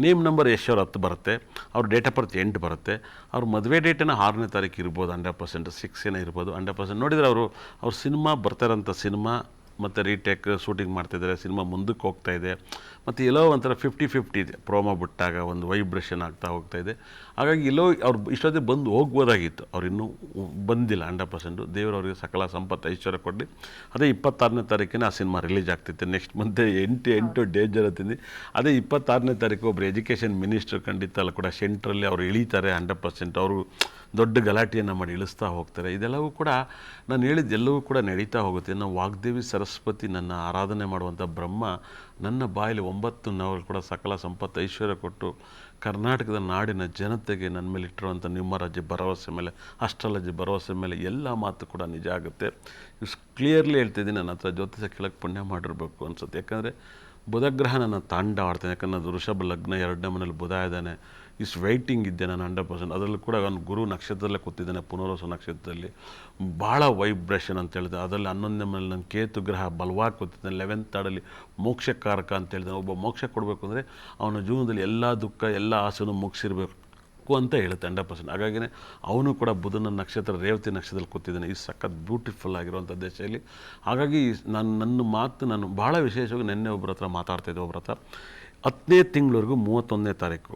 ನೇಮ್ ನಂಬರ್ ಯಶ್ ಅವ್ರ 10 ಬರುತ್ತೆ, ಅವ್ರ ಡೇಟ್ ಆಫ್ ಬರ್ತ್ 8 ಬರುತ್ತೆ. ಅವ್ರ ಮದುವೆ ಡೇಟನ್ನು 6ನೇ ತಾರೀಕು ಇರ್ಬೋದು, 100%, 6 ಇರ್ಬೋದು 100%. ನೋಡಿದರೆ ಅವ್ರ ಸಿನಿಮಾ ಬರ್ತಾರಂಥ ಸಿನಿಮಾ ಮತ್ತು ರೀಟೇಕ್ ಶೂಟಿಂಗ್ ಮಾಡ್ತಿದ್ದಾರೆ. ಸಿನಿಮಾ ಮುಂದಕ್ಕೆ ಹೋಗ್ತಾ ಇದೆ. ಮತ್ತು ಎಲ್ಲೋ ಒಂಥರ 50-50 ಇದೆ. ಪ್ರೋಮೋ ಬಿಟ್ಟಾಗ ಒಂದು ವೈಬ್ರೇಷನ್ ಆಗ್ತಾ ಹೋಗ್ತಾ ಇದೆ. ಹಾಗಾಗಿ ಎಲ್ಲೋ ಅವ್ರು ಇಷ್ಟೊತ್ತಿಗೆ ಬಂದು ಹೋಗ್ಬೋದಾಗಿತ್ತು, ಅವ್ರು ಇನ್ನೂ ಬಂದಿಲ್ಲ 100%. ದೇವರವ್ರಿಗೆ ಸಕಲ ಸಂಪತ್ತು ಐಶ್ವರ್ಯ ಕೊಡಲಿ. ಅದೇ 26ನೇ ತಾರೀಕಿನ ಆ ಸಿನಿಮಾ ರಿಲೀಸ್ ಆಗ್ತಿತ್ತು. ನೆಕ್ಸ್ಟ್ ಮಂತ್ 8 ಡೇಂಜರ್ ಅಂತೀನಿ. ಅದೇ 26ನೇ ತಾರೀಕು ಒಬ್ಬರು ಎಜುಕೇಷನ್ ಮಿನಿಸ್ಟರ್ ಖಂಡಿತ ಅಲ್ಲ ಕೂಡ ಸೆಂಟ್ರಲ್ಲಿ ಅವ್ರು ಇಳೀತಾರೆ 100%. ಅವರು ದೊಡ್ಡ ಗಲಾಟೆಯನ್ನು ಮಾಡಿ ಇಳಿಸ್ತಾ ಹೋಗ್ತಾರೆ. ಇದೆಲ್ಲವೂ ಕೂಡ ನಾನು ಹೇಳಿದ್ದೆಲ್ಲವೂ ಕೂಡ ನಡೀತಾ ಹೋಗುತ್ತೆ. ನಾವು ವಾಗ್ದೇವಿ ಸರಸ್ವತಿ ನನ್ನ ಆರಾಧನೆ ಮಾಡುವಂಥ ಬ್ರಹ್ಮ ನನ್ನ ಬಾಯಲ್ಲಿ 9 ನವರು ಕೂಡ ಸಕಲ ಸಂಪತ್ತು ಐಶ್ವರ್ಯ ಕೊಟ್ಟು ಕರ್ನಾಟಕದ ನಾಡಿನ ಜನತೆಗೆ ನನ್ನ ಮೇಲೆ ಇಟ್ಟಿರುವಂಥ ನ್ಯೂಮರಾಲಜಿ ಭರವಸೆ ಮೇಲೆ, ಅಸ್ಟ್ರಾಲಜಿ ಭರವಸೆ ಮೇಲೆ ಎಲ್ಲ ಮಾತು ಕೂಡ ನಿಜ ಆಗುತ್ತೆ. ಇಷ್ಟು ಕ್ಲಿಯರ್ಲಿ ಹೇಳ್ತಿದ್ದೀನಿ. ನನ್ನ ಹತ್ರ ಜ್ಯೋತಿಷ ಕೇಳಕ್ಕೆ ಪುಣ್ಯ ಮಾಡಿರಬೇಕು ಅನ್ಸುತ್ತೆ. ಯಾಕಂದರೆ ಬುಧಗ್ರಹ ನನ್ನ ತಾಂಡ ಆಡ್ತಾನೆ. ಯಾಕಂದ್ರೆ ಅದು ವೃಷಭ ಲಗ್ನ 2ನೇ ಮನೇಲಿ ಬುಧ ಇದ್ದಾನೆ. ಇಷ್ಟು ವೈಟಿಂಗ್ ಇದ್ದೆ ನಾನು 100%. ಅದರಲ್ಲೂ ಕೂಡ ಅವನು ಗುರು ನಕ್ಷತ್ರದಲ್ಲೇ ಕೂತಿದ್ದಾನೆ, ಪುನರ್ವಸು ನಕ್ಷತ್ರದಲ್ಲಿ. ಭಾಳ ವೈಬ್ರೇಷನ್ ಅಂತ ಹೇಳಿದೆ. ಅದರಲ್ಲಿ 11ನೇ ಮನೇಲಿ ನನ್ನ ಕೇತು ಗ್ರಹ ಬಲವಾಗಿ ಕೂತಿದ್ದಾನೆ. 11th ಹಾರ್ಡಲ್ಲಿ ಮೋಕ್ಷಕಾರಕ ಅಂತ ಹೇಳಿದೆ. ಒಬ್ಬ ಮೋಕ್ಷ ಕೊಡಬೇಕು ಅಂದರೆ ಅವನ ಜೀವನದಲ್ಲಿ ಎಲ್ಲ ದುಃಖ ಎಲ್ಲ ಆಸೆನೂ ಮುಗಿಸಿರ್ಬೇಕು ಅಂತ ಹೇಳುತ್ತೆ 100%. ಹಾಗಾಗಿನೇ ಅವನು ಕೂಡ ಬುಧನ ನಕ್ಷತ್ರ ರೇವತಿ ನಕ್ಷತ್ರದಲ್ಲಿ ಕೂತಿದ್ದಾನೆ. ಈ ಸಖತ್ ಬ್ಯೂಟಿಫುಲ್ ಆಗಿರುವಂಥ ದೇಶದಲ್ಲಿ. ಹಾಗಾಗಿ ನನ್ನ ಮಾತು ನಾನು ಭಾಳ ವಿಶೇಷವಾಗಿ ನಿನ್ನೆ ಒಬ್ಬರ ಹತ್ರ ಮಾತಾಡ್ತಾಯಿದ್ದೆ. ಒಬ್ಬರ ಹತ್ರ 10ನೇ ತಿಂಗಳವರೆಗೂ 31ನೇ ತಾರೀಕು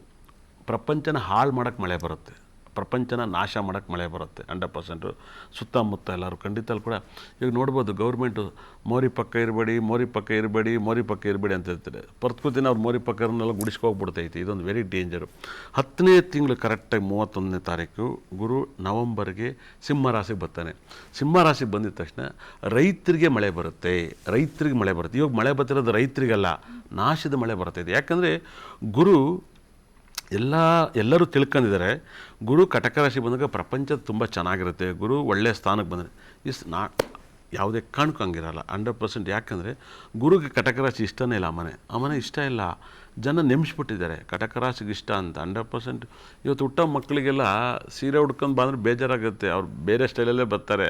ಪ್ರಪಂಚನ ಹಾಳು ಮಾಡೋಕ್ಕೆ ಮಳೆ ಬರುತ್ತೆ, ಪ್ರಪಂಚನ ನಾಶ ಮಾಡೋಕ್ಕೆ ಮಳೆ ಬರುತ್ತೆ 100%. ಸುತ್ತಮುತ್ತ ಎಲ್ಲರೂ ಖಂಡಿತ ಕೂಡ ಈಗ ನೋಡ್ಬೋದು, ಗೌರ್ಮೆಂಟು ಮೋರಿ ಪಕ್ಕ ಇರಬೇಡಿ, ಮೋರಿ ಪಕ್ಕ ಇರಬೇಡಿ, ಮೋರಿ ಪಕ್ಕ ಇರಬೇಡಿ ಅಂತ ಹೇಳ್ತಾರೆ. ಪ್ರಕೃತಿನ ಅವ್ರು ಮೋರಿ ಪಕ್ಕರನ್ನೆಲ್ಲ ಗುಡಿಸ್ಕೋಗ್ಬಿಡ್ತೈತಿ. ಇದೊಂದು ವೆರಿ ಡೇಂಜರು. 10ನೇ ತಿಂಗಳು ಕರೆಕ್ಟಾಗಿ 31ನೇ ತಾರೀಕು ಗುರು ನವಂಬರ್ಗೆ ಸಿಂಹರಾಶಿಗೆ ಬರ್ತಾನೆ. ಸಿಂಹರಾಶಿಗೆ ಬಂದಿದ ತಕ್ಷಣ ರೈತರಿಗೆ ಮಳೆ ಬರುತ್ತೆ, ರೈತರಿಗೆ ಮಳೆ ಬರುತ್ತೆ. ಇವಾಗ ಮಳೆ ಬರ್ತಿರೋದು ರೈತರಿಗಲ್ಲ, ನಾಶದ ಮಳೆ ಬರ್ತೈತೆ. ಯಾಕಂದರೆ ಗುರು ಎಲ್ಲರೂ ತಿಳ್ಕೊಂಡಿದ್ದಾರೆ. ಗುರು ಕಟಕ ರಾಶಿ ಬಂದಾಗ ಪ್ರಪಂಚ ತುಂಬ ಚೆನ್ನಾಗಿರುತ್ತೆ. ಗುರು ಒಳ್ಳೆಯ ಸ್ಥಾನಕ್ಕೆ ಬಂದರೆ ಯಾವುದೇ ಕಾರಣಕ್ಕೂ ಹಂಗಿರಲ್ಲ 100%. ಯಾಕಂದರೆ ಗುರುಗೆ ಕಟಕ ರಾಶಿ ಇಷ್ಟನೇ ಇಲ್ಲ. ಆ ಮನೆ ಇಷ್ಟ ಇಲ್ಲ. ಜನ ನೆಮ್ಸ್ಬಿಟ್ಟಿದ್ದಾರೆ ಕಟಕ ರಾಶಿಗೆ ಇಷ್ಟ ಅಂತ 100%. ಇವತ್ತು ಹುಟ್ಟೋ ಮಕ್ಕಳಿಗೆಲ್ಲ ಸೀರೆ ಉಡ್ಕೊಂಡು ಬಂದರೆ ಬೇಜಾರಾಗುತ್ತೆ. ಅವ್ರು ಬೇರೆ ಸ್ಟೈಲಲ್ಲೇ ಬರ್ತಾರೆ,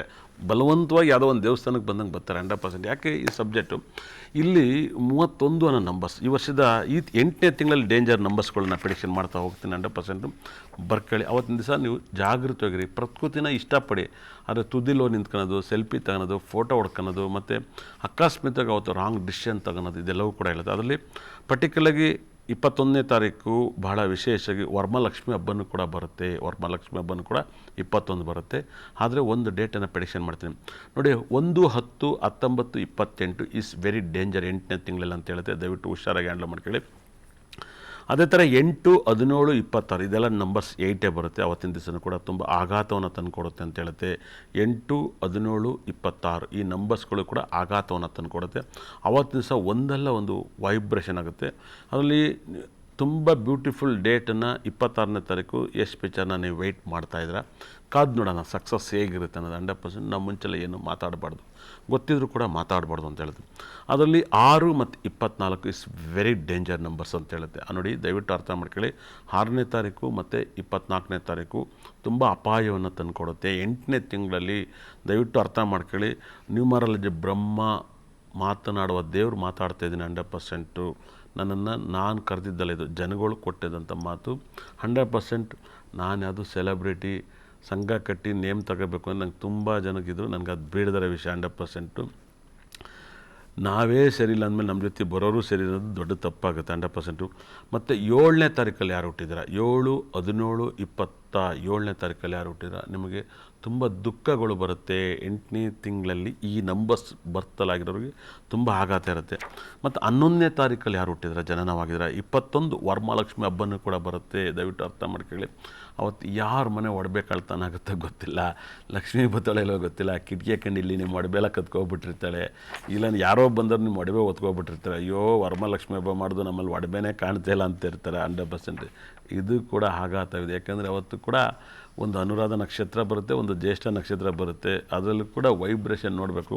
ಬಲವಂತವಾಗಿ ಯಾವುದೋ ಒಂದು ದೇವಸ್ಥಾನಕ್ಕೆ ಬಂದಂಗೆ ಬರ್ತಾರೆ 100%. ಯಾಕೆ ಈ ಸಬ್ಜೆಕ್ಟು ಇಲ್ಲಿ 31 ಅನ್ನೋ ನಂಬರ್ಸ್ ಈ ವರ್ಷದ 8ನೇ ತಿಂಗಳಲ್ಲಿ ಡೇಂಜರ್ ನಂಬರ್ಸ್ಗಳನ್ನ ಪ್ರಿಡಿಕ್ಷನ್ ಮಾಡ್ತಾ ಹೋಗ್ತೀನಿ 100%. ಬರ್ಕೊಳ್ಳಿ. ಅವತ್ತಿನ ದಿವಸ ನೀವು ಜಾಗೃತವಾಗಿರಿ. ಪ್ರಕೃತಿನ ಇಷ್ಟಪಡಿ. ಆದರೆ ತುದಿಲೋ ನಿಂತ್ಕೊಳ್ಳೋದು, ಸೆಲ್ಫಿ ತಗೊಳೋದು, ಫೋಟೋ ಹೊಡ್ಕೊಳೋದು ಮತ್ತು ಅಕಸ್ಮಾತಾಗಿ ಅವತ್ತು ರಾಂಗ್ ಡಿಸಿಷನ್ ತಗೊಳೋದು ಇದೆಲ್ಲವೂ ಕೂಡ ಹೇಳೋದು. ಅದರಲ್ಲಿ ಪರ್ಟಿಕ್ಯುಲರ್ಲಿ 21ನೇ ತಾರೀಕು ಬಹಳ ವಿಶೇಷವಾಗಿ ವರಮಹಾಲಕ್ಷ್ಮಿ ಹಬ್ಬನೂ ಕೂಡ ಬರುತ್ತೆ. ವರಮಹಾಲಕ್ಷ್ಮಿ ಹಬ್ಬನೂ ಕೂಡ 21 ಬರುತ್ತೆ. ಆದರೆ ಒಂದು ಡೇಟನ್ನು ಪ್ರೆಡಿಕ್ಷನ್ ಮಾಡ್ತೀನಿ ನೋಡಿ. 1, 10, 19, 28 ಈಸ್ ವೆರಿ ಡೇಂಜರ್ 8ನೇ ತಿಂಗಳಲ್ಲಿ ಅಂತ ಹೇಳುತ್ತೆ. ದಯವಿಟ್ಟು ಹುಷಾರಾಗಿ ಹ್ಯಾಂಡಲ್ ಮಾಡ್ಕೊಳ್ಳಿ. ಅದೇ ಥರ 8, 17, 26 ಇದೆಲ್ಲ ನಂಬರ್ಸ್ 8 ಬರುತ್ತೆ. ಅವತ್ತಿನ ದಿವಸನೂ ಕೂಡ ತುಂಬ ಆಘಾತವನ್ನು ತಂದುಕೊಡುತ್ತೆ ಅಂತ ಹೇಳುತ್ತೆ. 8, 17, 26 ಈ ನಂಬರ್ಸ್ಗಳು ಕೂಡ ಆಘಾತವನ್ನು ತಂದುಕೊಡುತ್ತೆ. ಅವತ್ತಿನ ದಿವಸ ಒಂದಲ್ಲ ಒಂದು ವೈಬ್ರೇಷನ್ ಆಗುತ್ತೆ. ಅದರಲ್ಲಿ ತುಂಬ ಬ್ಯೂಟಿಫುಲ್ ಡೇಟನ್ನು 26ನೇ ತಾರೀಕು ಪಿಕ್ಚರ್ನ ನೀವು ವೆಯ್ಟ್ ಮಾಡ್ತಾಯಿದ್ದೀರಾ. ಕಾದು ನೋಡೋಣ ಸಕ್ಸಸ್ ಹೇಗಿರುತ್ತೆ ಅನ್ನೋದು 100%. ನಾವು ಮುಂಚೆಲ್ಲ ಏನು ಮಾತಾಡಬಾರ್ದು, ಗೊತ್ತಿದ್ರೂ ಕೂಡ ಮಾತಾಡಬಾರ್ದು ಅಂತ ಹೇಳುತ್ತೆ. ಅದರಲ್ಲಿ 6 ಮತ್ತು 24 ಇಸ್ ವೆರಿ ಡೇಂಜರ್ ನಂಬರ್ಸ್ ಅಂತ ಹೇಳುತ್ತೆ. ನೋಡಿ ದಯವಿಟ್ಟು ಅರ್ಥ ಮಾಡ್ಕೊಳ್ಳಿ. 6ನೇ ತಾರೀಕು ಮತ್ತು 24ನೇ ತಾರೀಕು ತುಂಬ ಅಪಾಯವನ್ನು ತಂದುಕೊಡುತ್ತೆ 8ನೇ ತಿಂಗಳಲ್ಲಿ. ದಯವಿಟ್ಟು ಅರ್ಥ ಮಾಡ್ಕೊಳ್ಳಿ. ನ್ಯೂಮರಾಲಜಿ ಬ್ರಹ್ಮ ಮಾತನಾಡುವ ದೇವರು ಮಾತಾಡ್ತಾಯಿದ್ದೀನಿ 100%. ನಾನು ಕರೆದಿದ್ದಲ್ಲ, ಇದು ಜನಗಳು ಕೊಟ್ಟಿದ್ದಂಥ ಮಾತು 100%. ನಾನು ಯಾವುದು ಸೆಲೆಬ್ರಿಟಿ ಸಂಘ ಕಟ್ಟಿ ನೇಮ್ ತಗೋಬೇಕು ಅಂತ ನಂಗೆ ತುಂಬ ಜನಕ್ಕಿದ್ರು. ನನಗೆ ಅದು ಬೇಡದರ ವಿಷಯ 100%. ನಾವೇ ಸರಿ ಇಲ್ಲ ಅಂದಮೇಲೆ ನಮ್ಮ ಜೊತೆ ಬರೋರು ಸರಿ ಇರೋದು ದೊಡ್ಡ ತಪ್ಪಾಗುತ್ತೆ 100%. ಮತ್ತು 7ನೇ ತಾರೀಕಲ್ಲಿ ಯಾರು ಹುಟ್ಟಿದ್ದೀರಾ, 7, 17, 27ನೇ ತಾರೀಕಲ್ಲಿ ಯಾರು ಹುಟ್ಟಿದ್ದೀರಾ, ನಿಮಗೆ ತುಂಬ ದುಃಖಗಳು ಬರುತ್ತೆ 8ನೇ ತಿಂಗಳಲ್ಲಿ. ಈ ನಂಬರ್ಸ್ ಬರ್ತಲಾಗಿರೋರಿಗೆ ತುಂಬ ಆಘಾತ ಇರುತ್ತೆ. ಮತ್ತು 11ನೇ ತಾರೀಕಲ್ಲಿ ಯಾರು ಹುಟ್ಟಿದ್ರೆ ಜನನವಾಗಿದ್ದಾರೆ 21 ವರಮಹಾಲಕ್ಷ್ಮಿ ಹಬ್ಬನೂ ಕೂಡ ಬರುತ್ತೆ. ದಯವಿಟ್ಟು ಅರ್ಥ ಮಾಡ್ಕೊಳ್ಳಿ. ಅವತ್ತು ಯಾರ ಮನೆ ಒಡಬೇಕಾಳ್ತಾನಾಗುತ್ತೆ ಗೊತ್ತಿಲ್ಲ, ಲಕ್ಷ್ಮೀ ಬತ್ತಾಳೆ ಇಲ್ಲೋ ಗೊತ್ತಿಲ್ಲ, ಕಿಟಕಿ ಹಾಕೊಂಡು ಇಲ್ಲಿ ನಿಮ್ಮ ಒಡವೆಲ್ಲ ಕತ್ಕೊಬಿಟ್ಟಿರ್ತಾಳೆ, ಇಲ್ಲ ಯಾರೋ ಬಂದವ್ರು ನಿಮ್ಮ ಒಡವೆ ಹೊತ್ಕೊಬಿಟ್ಟಿರ್ತಾರೆ. ಅಯ್ಯೋ ವರಮಹಾಲಕ್ಷ್ಮಿ ಹಬ್ಬ ಮಾಡೋದು ನಮ್ಮಲ್ಲಿ ಒಡವೆನೇ ಕಾಣ್ತಾ ಇಲ್ಲ ಅಂತ ಇರ್ತಾರೆ 100%. ಇದು ಕೂಡ ಆಘಾತವಿದೆ. ಯಾಕಂದರೆ ಅವತ್ತು ಕೂಡ ಒಂದು ಅನುರಾಧ ನಕ್ಷತ್ರ ಬರುತ್ತೆ, ಒಂದು ಜ್ಯೇಷ್ಠ ನಕ್ಷತ್ರ ಬರುತ್ತೆ. ಅದರಲ್ಲೂ ಕೂಡ ವೈಬ್ರೇಷನ್ ನೋಡಬೇಕು.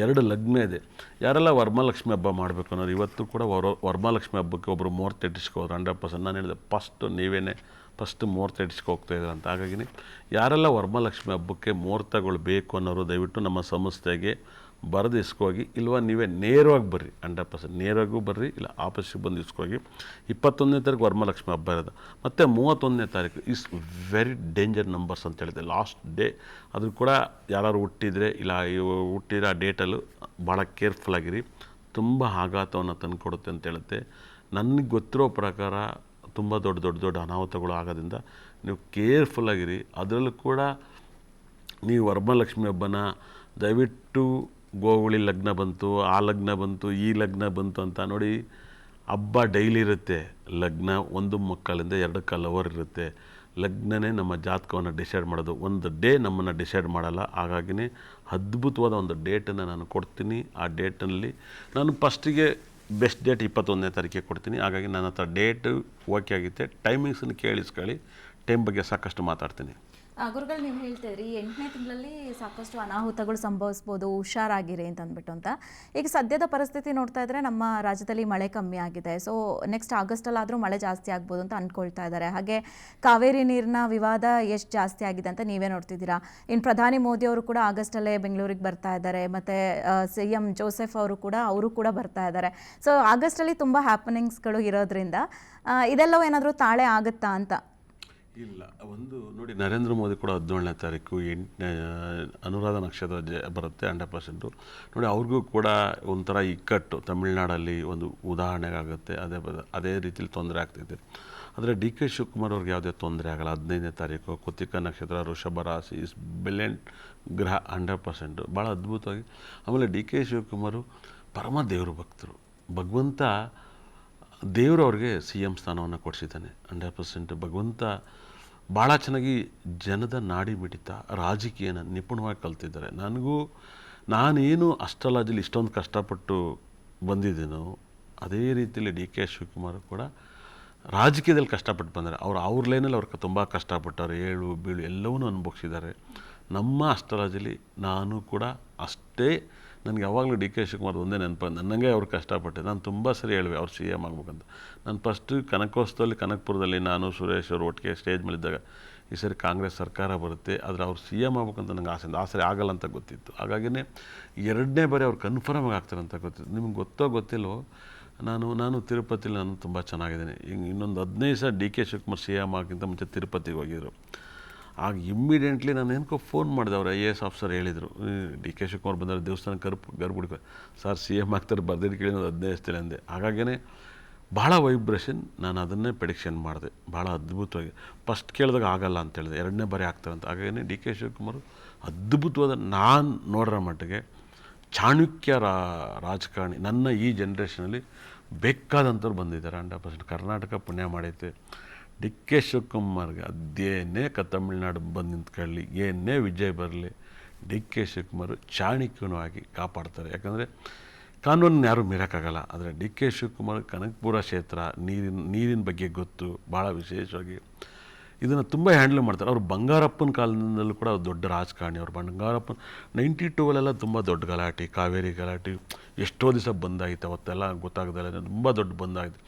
2 ಲಗ್ನ ಇದೆ. ಯಾರೆಲ್ಲ ವರಮಹಾಲಕ್ಷ್ಮಿ ಹಬ್ಬ ಮಾಡಬೇಕು ಅನ್ನೋರು ಇವತ್ತು ಕೂಡ ವರಮಹಾಲಕ್ಷ್ಮಿ ಹಬ್ಬಕ್ಕೆ ಒಬ್ಬರು ಮುಹೂರ್ತ ಇಟ್ಟಿಸ್ಕೋದ್ರು 100%. ನಾನು ಹೇಳಿದೆ ಫಸ್ಟ್ ಮುಹೂರ್ತ ಇಟ್ಟಿಸ್ಕೊ ಹೋಗ್ತಾಯಿದ್ರು ಅಂತ. ಹಾಗಾಗಿ ಯಾರೆಲ್ಲ ವರಮಹಾಲಕ್ಷ್ಮಿ ಹಬ್ಬಕ್ಕೆ ಮುಹೂರ್ತಗಳು ಬೇಕು ಅನ್ನೋರು ದಯವಿಟ್ಟು ನಮ್ಮ ಸಂಸ್ಥೆಗೆ ಬರೆದು ಇಸ್ಕೋಗಿ, ಇಲ್ವಾ ನೀವೇ ನೇರವಾಗಿ ಬರ್ರಿ 100%. ನೇರವಾಗೂ ಬರ್ರಿ, ಇಲ್ಲ ಆಫೀಸಿಗೆ ಬಂದು ಇಸ್ಕೋಗಿ. 21ನೇ ತಾರೀಕು ವರಮಹಾಲಕ್ಷ್ಮಿ ಹಬ್ಬ ಇರೋದು. ಮತ್ತು 31ನೇ ತಾರೀಕು ಈಸ್ ವೆರಿ ಡೇಂಜರ್ ನಂಬರ್ಸ್ ಅಂತ ಹೇಳಿದೆ, ಲಾಸ್ಟ್ ಡೇ. ಅದು ಕೂಡ ಯಾರು ಹುಟ್ಟಿದರೆ ಇಲ್ಲ ಹುಟ್ಟಿರೋ ಆ ಡೇಟಲ್ಲೂ ಭಾಳ ಕೇರ್ಫುಲ್ಲಾಗಿರಿ. ತುಂಬ ಆಘಾತವನ್ನು ತಂದುಕೊಡುತ್ತೆ ಅಂತ ಹೇಳುತ್ತೆ. ನನಗೆ ಗೊತ್ತಿರೋ ಪ್ರಕಾರ ತುಂಬ ದೊಡ್ಡ ಅನಾಹುತಗಳು ಆಗೋದ್ರಿಂದ ನೀವು ಕೇರ್ಫುಲ್ಲಾಗಿರಿ. ಅದರಲ್ಲೂ ಕೂಡ ನೀವು ವರಮಹಾಲಕ್ಷ್ಮಿ ಹಬ್ಬನ ದಯವಿಟ್ಟು ಗೋಗುಳಿ ಲಗ್ನ ಬಂತು, ಆ ಲಗ್ನ ಬಂತು, ಈ ಲಗ್ನ ಬಂತು ಅಂತ ನೋಡಿ. ಹಬ್ಬ ಡೈಲಿ ಇರುತ್ತೆ. ಲಗ್ನ 1 ಮಕ್ಕಳಿಂದ 2 ಲವರ್ ಇರುತ್ತೆ. ಲಗ್ನನೇ ನಮ್ಮ ಜಾತಕವನ್ನು ಡಿಸೈಡ್ ಮಾಡೋದು, ಒಂದು ಡೇ ನಮ್ಮನ್ನು ಡಿಸೈಡ್ ಮಾಡಲ್ಲ. ಹಾಗಾಗಿನೇ ಅದ್ಭುತವಾದ ಒಂದು ಡೇಟನ್ನು ನಾನು ಕೊಡ್ತೀನಿ. ಆ ಡೇಟಲ್ಲಿ ನಾನು ಫಸ್ಟಿಗೆ ಬೆಸ್ಟ್ ಡೇಟ್ 21ನೇ ತಾರೀಕಿಗೆ ಕೊಡ್ತೀನಿ. ಹಾಗಾಗಿ ನನ್ನ ಹತ್ರ ಡೇಟು ಓಕೆ ಆಗುತ್ತೆ. ಟೈಮಿಂಗ್ಸನ್ನು ಕೇಳಿಸ್ಕೊಳ್ಳಿ, ಟೈಮ್ ಬಗ್ಗೆ ಸಾಕಷ್ಟು ಮಾತಾಡ್ತೀನಿ. ಗುರುಗಳು ನೀವು ಹೇಳ್ತಿದ್ರಿ 8ನೇ ತಿಂಗಳಲ್ಲಿ ಸಾಕಷ್ಟು ಅನಾಹುತಗಳು ಸಂಭವಿಸ್ಬೋದು, ಹುಷಾರಾಗಿರಿ ಅಂತ ಅಂದ್ಬಿಟ್ಟು ಅಂತ. ಈಗ ಸದ್ಯದ ಪರಿಸ್ಥಿತಿ ನೋಡ್ತಾ ಇದ್ರೆ ನಮ್ಮ ರಾಜ್ಯದಲ್ಲಿ ಮಳೆ ಕಮ್ಮಿ ಆಗಿದೆ. ಸೊ ನೆಕ್ಸ್ಟ್ ಆಗಸ್ಟಲ್ಲಾದರೂ ಮಳೆ ಜಾಸ್ತಿ ಆಗ್ಬೋದು ಅಂತ ಅಂದ್ಕೊಳ್ತಾ ಇದ್ದಾರೆ. ಹಾಗೆ ಕಾವೇರಿ ನೀರಿನ ವಿವಾದ ಎಷ್ಟು ಜಾಸ್ತಿ ಆಗಿದೆ ಅಂತ ನೀವೇ ನೋಡ್ತಿದ್ದೀರಾ. ಇನ್ನು ಪ್ರಧಾನಿ ಮೋದಿ ಅವರು ಕೂಡ ಆಗಸ್ಟಲ್ಲೇ ಬೆಂಗಳೂರಿಗೆ ಬರ್ತಾ ಇದ್ದಾರೆ, ಮತ್ತು CM ಜೋಸೆಫ್ ಅವರು ಕೂಡ ಬರ್ತಾ ಇದ್ದಾರೆ. ಸೊ ಆಗಸ್ಟಲ್ಲಿ ತುಂಬ ಹ್ಯಾಪನಿಂಗ್ಸ್ಗಳು ಇರೋದ್ರಿಂದ ಇದೆಲ್ಲವೂ ಏನಾದರೂ ತಾಳೆ ಆಗುತ್ತಾ ಅಂತ? ಇಲ್ಲ, ಒಂದು ನೋಡಿ, ನರೇಂದ್ರ ಮೋದಿ ಕೂಡ 17ನೇ ತಾರೀಕು 8ನೇ ಅನುರಾಧ ನಕ್ಷತ್ರ ಬರುತ್ತೆ 100%. ನೋಡಿ, ಅವ್ರಿಗೂ ಕೂಡ ಒಂಥರ ಇಕ್ಕಟ್ಟು ತಮಿಳ್ನಾಡಲ್ಲಿ ಒಂದು ಉದಾಹರಣೆಗಾಗುತ್ತೆ. ಅದೇ ರೀತಿಲಿ ತೊಂದರೆ ಆಗ್ತಿದೆ. ಆದರೆ DK ಶಿವಕುಮಾರ್ ಅವ್ರಿಗೆ ಯಾವುದೇ ತೊಂದರೆ ಆಗಲ್ಲ. 15ನೇ ತಾರೀಕು ಕೃತಿಕಾ ನಕ್ಷತ್ರ, ವೃಷಭ ರಾಶಿ, ಇಸ್ ಬ್ರಿಲಿಯಂಟ್ ಗ್ರಹ 100%, ಭಾಳ ಅದ್ಭುತವಾಗಿ. ಆಮೇಲೆ DK ಶಿವಕುಮಾರು ಪರಮ ದೇವರು ಭಕ್ತರು. ಭಗವಂತ ದೇವರು ಅವ್ರಿಗೆ CM ಸ್ಥಾನವನ್ನು ಕೊಡಿಸಿದ್ದಾನೆ 100%. ಭಗವಂತ ಭಾಳ ಚೆನ್ನಾಗಿ ಜನದ ನಾಡಿ ಮಿಡಿತ, ರಾಜಕೀಯನ ನಿಪುಣವಾಗಿ ಕಲ್ತಿದ್ದಾರೆ. ನಾನೇನು ಅಸ್ಟ್ರಾಲಜಿಲಿ ಇಷ್ಟೊಂದು ಕಷ್ಟಪಟ್ಟು ಬಂದಿದ್ದೀನೋ ಅದೇ ರೀತಿಯಲ್ಲಿ DK ಶಿವಕುಮಾರ್ ಕೂಡ ರಾಜಕೀಯದಲ್ಲಿ ಕಷ್ಟಪಟ್ಟು ಬಂದರೆ ಅವ್ರ ಲೈನಲ್ಲಿ ಅವ್ರಿಗೆ ತುಂಬ ಕಷ್ಟಪಟ್ಟವ್ರು. ಏಳು ಬೀಳು ಎಲ್ಲವನ್ನೂ ಅನುಭವಿಸಿದ್ದಾರೆ. ನಮ್ಮ ಅಸ್ಟ್ರಾಲಜಿಲಿ ನಾನು ಕೂಡ ಅಷ್ಟೇ. ನನಗೆ ಯಾವಾಗಲೂ DK ಶಿವಕುಮಾರ್ ಒಂದೇ ನೆನಪು, ನನಗೆ ಅವ್ರು ಕಷ್ಟಪಟ್ಟೆ. ನಾನು ತುಂಬ ಸರಿ ಹೇಳಿವೆ ಅವ್ರು CM ಆಗ್ಬೇಕಂತ. ನಾನು ಫಸ್ಟು ಕನಕೋತ್ಸವದಲ್ಲಿ ಕನಕಪುರದಲ್ಲಿ ನಾನು ಸುರೇಶ್ ಅವರು ಒಟ್ಟಿಗೆ ಸ್ಟೇಜ್ ಮೇಲಿದ್ದಾಗ ಈ ಸರಿ ಕಾಂಗ್ರೆಸ್ ಸರ್ಕಾರ ಬರುತ್ತೆ, ಆದರೆ ಅವ್ರು CM ಆಗ್ಬೇಕಂತ ನನಗೆ ಆ ಸರಿ ಆಗಲ್ಲ ಅಂತ ಗೊತ್ತಿತ್ತು. ಹಾಗಾಗಿನೇ 2ನೇ ಬಾರಿ ಅವ್ರು ಕನ್ಫರ್ಮ್ ಆಗ್ತಾರೆ ಅಂತ ಗೊತ್ತಿತ್ತು. ನಿಮ್ಗೆ ಗೊತ್ತಿಲ್ವೋ, ನಾನು ತಿರುಪತಿಲಿ ನಾನು ತುಂಬ ಚೆನ್ನಾಗಿದ್ದೀನಿ. ಇನ್ನೊಂದು 15 ದಿವಸ DK ಶಿವಕುಮಾರ್ CM ಆಗಿಂತ ಮುಂಚೆ ತಿರುಪತಿಗೆ ಹೋಗಿದ್ರು. ಆಗ ಇಮ್ಮಿಡಿಯೆಂಟ್ಲಿ ನಾನು ಏನಕ್ಕೋ ಫೋನ್ ಮಾಡಿದೆ, ಅವರು IAS ಆಫೀಸರ್ ಹೇಳಿದರು, DK ಶಿವಕುಮಾರ್ ಬಂದರೆ ದೇವಸ್ಥಾನ ಗರ್ಭಗುಡಿ ಸರ್ CM ಆಗ್ತಾರೆ ಬರ್ದಿದ್ದು ಕೇಳಿ 15 ದಿವಸದಲ್ಲಿ ಅಂದೆ. ಹಾಗಾಗೇ ಭಾಳ ವೈಬ್ರೇಷನ್. ನಾನು ಅದನ್ನೇ ಪ್ರೆಡಿಕ್ಷನ್ ಮಾಡಿದೆ ಭಾಳ ಅದ್ಭುತವಾಗಿ. ಫಸ್ಟ್ ಕೇಳಿದಾಗ ಆಗಲ್ಲ ಅಂತ ಹೇಳಿದೆ, 2ನೇ ಬಾರಿ ಆಗ್ತಾರೆ ಅಂತ. ಹಾಗಾಗೇ DK ಶಿವಕುಮಾರ್ ಅದ್ಭುತವಾದ, ನಾನು ನೋಡೋ ಮಟ್ಟಿಗೆ ಚಾಣಕ್ಯ ರಾಜಕಾರಣಿ. ನನ್ನ ಈ ಜನ್ರೇಷನಲ್ಲಿ ಬೇಕಾದಂಥವ್ರು ಬಂದಿದ್ದಾರೆ 100%. ಕರ್ನಾಟಕ ಪುಣ್ಯ ಮಾಡೈತೆ. DK ಶಿವಕುಮಾರ್ಗೆ ಅದೇನೇ ತಮಿಳ್ನಾಡು ಬಂದು ನಿಂತ್ಕೊಳ್ಳಿ, ಏನೇ ವಿಜಯ್ ಬರಲಿ, DK ಶಿವಕುಮಾರ್ ಚಾಣಕ್ಯನೂ ಆಗಿ ಕಾಪಾಡ್ತಾರೆ. ಯಾಕಂದರೆ ಕಾನೂನನ್ನು ಯಾರೂ ಮೀರೋಕ್ಕಾಗಲ್ಲ. ಆದರೆ DK ಶಿವಕುಮಾರ್ ಕನಕಪುರ ಕ್ಷೇತ್ರ ನೀರಿನ ಬಗ್ಗೆ ಗೊತ್ತು, ಭಾಳ ವಿಶೇಷವಾಗಿ ಇದನ್ನು ತುಂಬ ಹ್ಯಾಂಡಲ್ ಮಾಡ್ತಾರೆ. ಅವರು ಬಂಗಾರಪ್ಪನ ಕಾಲದಿಂದಲೂ ಕೂಡ ದೊಡ್ಡ ರಾಜಕಾರಣಿ. ಅವರು ಬಂಗಾರಪ್ಪನ 92 ತುಂಬ ದೊಡ್ಡ ಗಲಾಟೆ, ಕಾವೇರಿ ಗಲಾಟೆ ಎಷ್ಟೋ ದಿವಸ ಬಂದಾಗಿತ್ತು. ಅವತ್ತೆಲ್ಲ ಗೊತ್ತಾಗ್ದಲ್ಲ, ತುಂಬ ದೊಡ್ಡ ಬಂದಾಗಿದೆ.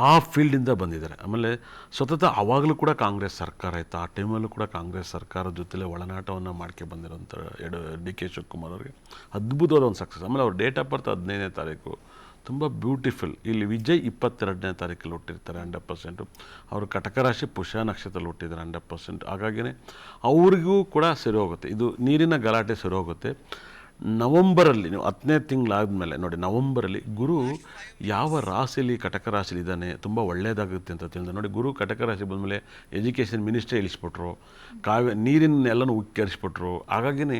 ಆ ಫೀಲ್ಡಿಂದ ಬಂದಿದ್ದಾರೆ. ಆಮೇಲೆ ಸತತ ಆವಾಗಲೂ ಕೂಡ ಕಾಂಗ್ರೆಸ್ ಸರ್ಕಾರ ಇತ್ತು. ಆ ಟೈಮಲ್ಲೂ ಕೂಡ ಕಾಂಗ್ರೆಸ್ ಸರ್ಕಾರದ ಜೊತೆಲೇ ಒಳನಾಟವನ್ನು ಮಾಡ್ಕೆ ಬಂದಿರೋಂಥ DK ಶಿವಕುಮಾರ್ ಅವರಿಗೆ ಅದ್ಭುತವಾದ ಒಂದು ಸಕ್ಸಸ್. ಆಮೇಲೆ ಅವ್ರ ಡೇಟ್ ಆಫ್ ಬರ್ತ್ 15ನೇ ತಾರೀಕು, ತುಂಬ ಬ್ಯೂಟಿಫುಲ್. ಇಲ್ಲಿ ವಿಜಯ್ 22ನೇ ತಾರೀಕಲ್ಲಿ ಹುಟ್ಟಿರ್ತಾರೆ 100%. ಅವರು ಕಟಕ ರಾಶಿ ಪುಷ್ಯ ನಕ್ಷತ್ರದಲ್ಲಿ ಹುಟ್ಟಿದ್ದಾರೆ 100%. ಹಾಗಾಗಿನೇ ಅವ್ರಿಗೂ ಕೂಡ ಸರಿ ಹೋಗುತ್ತೆ. ಇದು ನೀರಿನ ಗಲಾಟೆ ಸರಿ ಹೋಗುತ್ತೆ. ನವಂಬರಲ್ಲಿ, ನೀವು 10ನೇ ತಿಂಗಳಾದಮೇಲೆ ನೋಡಿ, ನವಂಬರಲ್ಲಿ ಗುರು ಯಾವ ರಾಶಿಯಲ್ಲಿ ಕಟಕ ರಾಶಿಲಿ ಇದ್ದಾನೆ, ತುಂಬ ಒಳ್ಳೆಯದಾಗುತ್ತೆ ಅಂತ ತಿಳಿದ. ನೋಡಿ, ಗುರು ಕಟಕ ರಾಶಿ ಬಂದಮೇಲೆ ಎಜುಕೇಷನ್ ಮಿನಿಸ್ಟ್ರಿ ಇಳಿಸ್ಬಿಟ್ರು, ನೀರಿನೆಲ್ಲನೂ ಉಕ್ಕರಿಸ್ಬಿಟ್ರು. ಹಾಗಾಗಿನೇ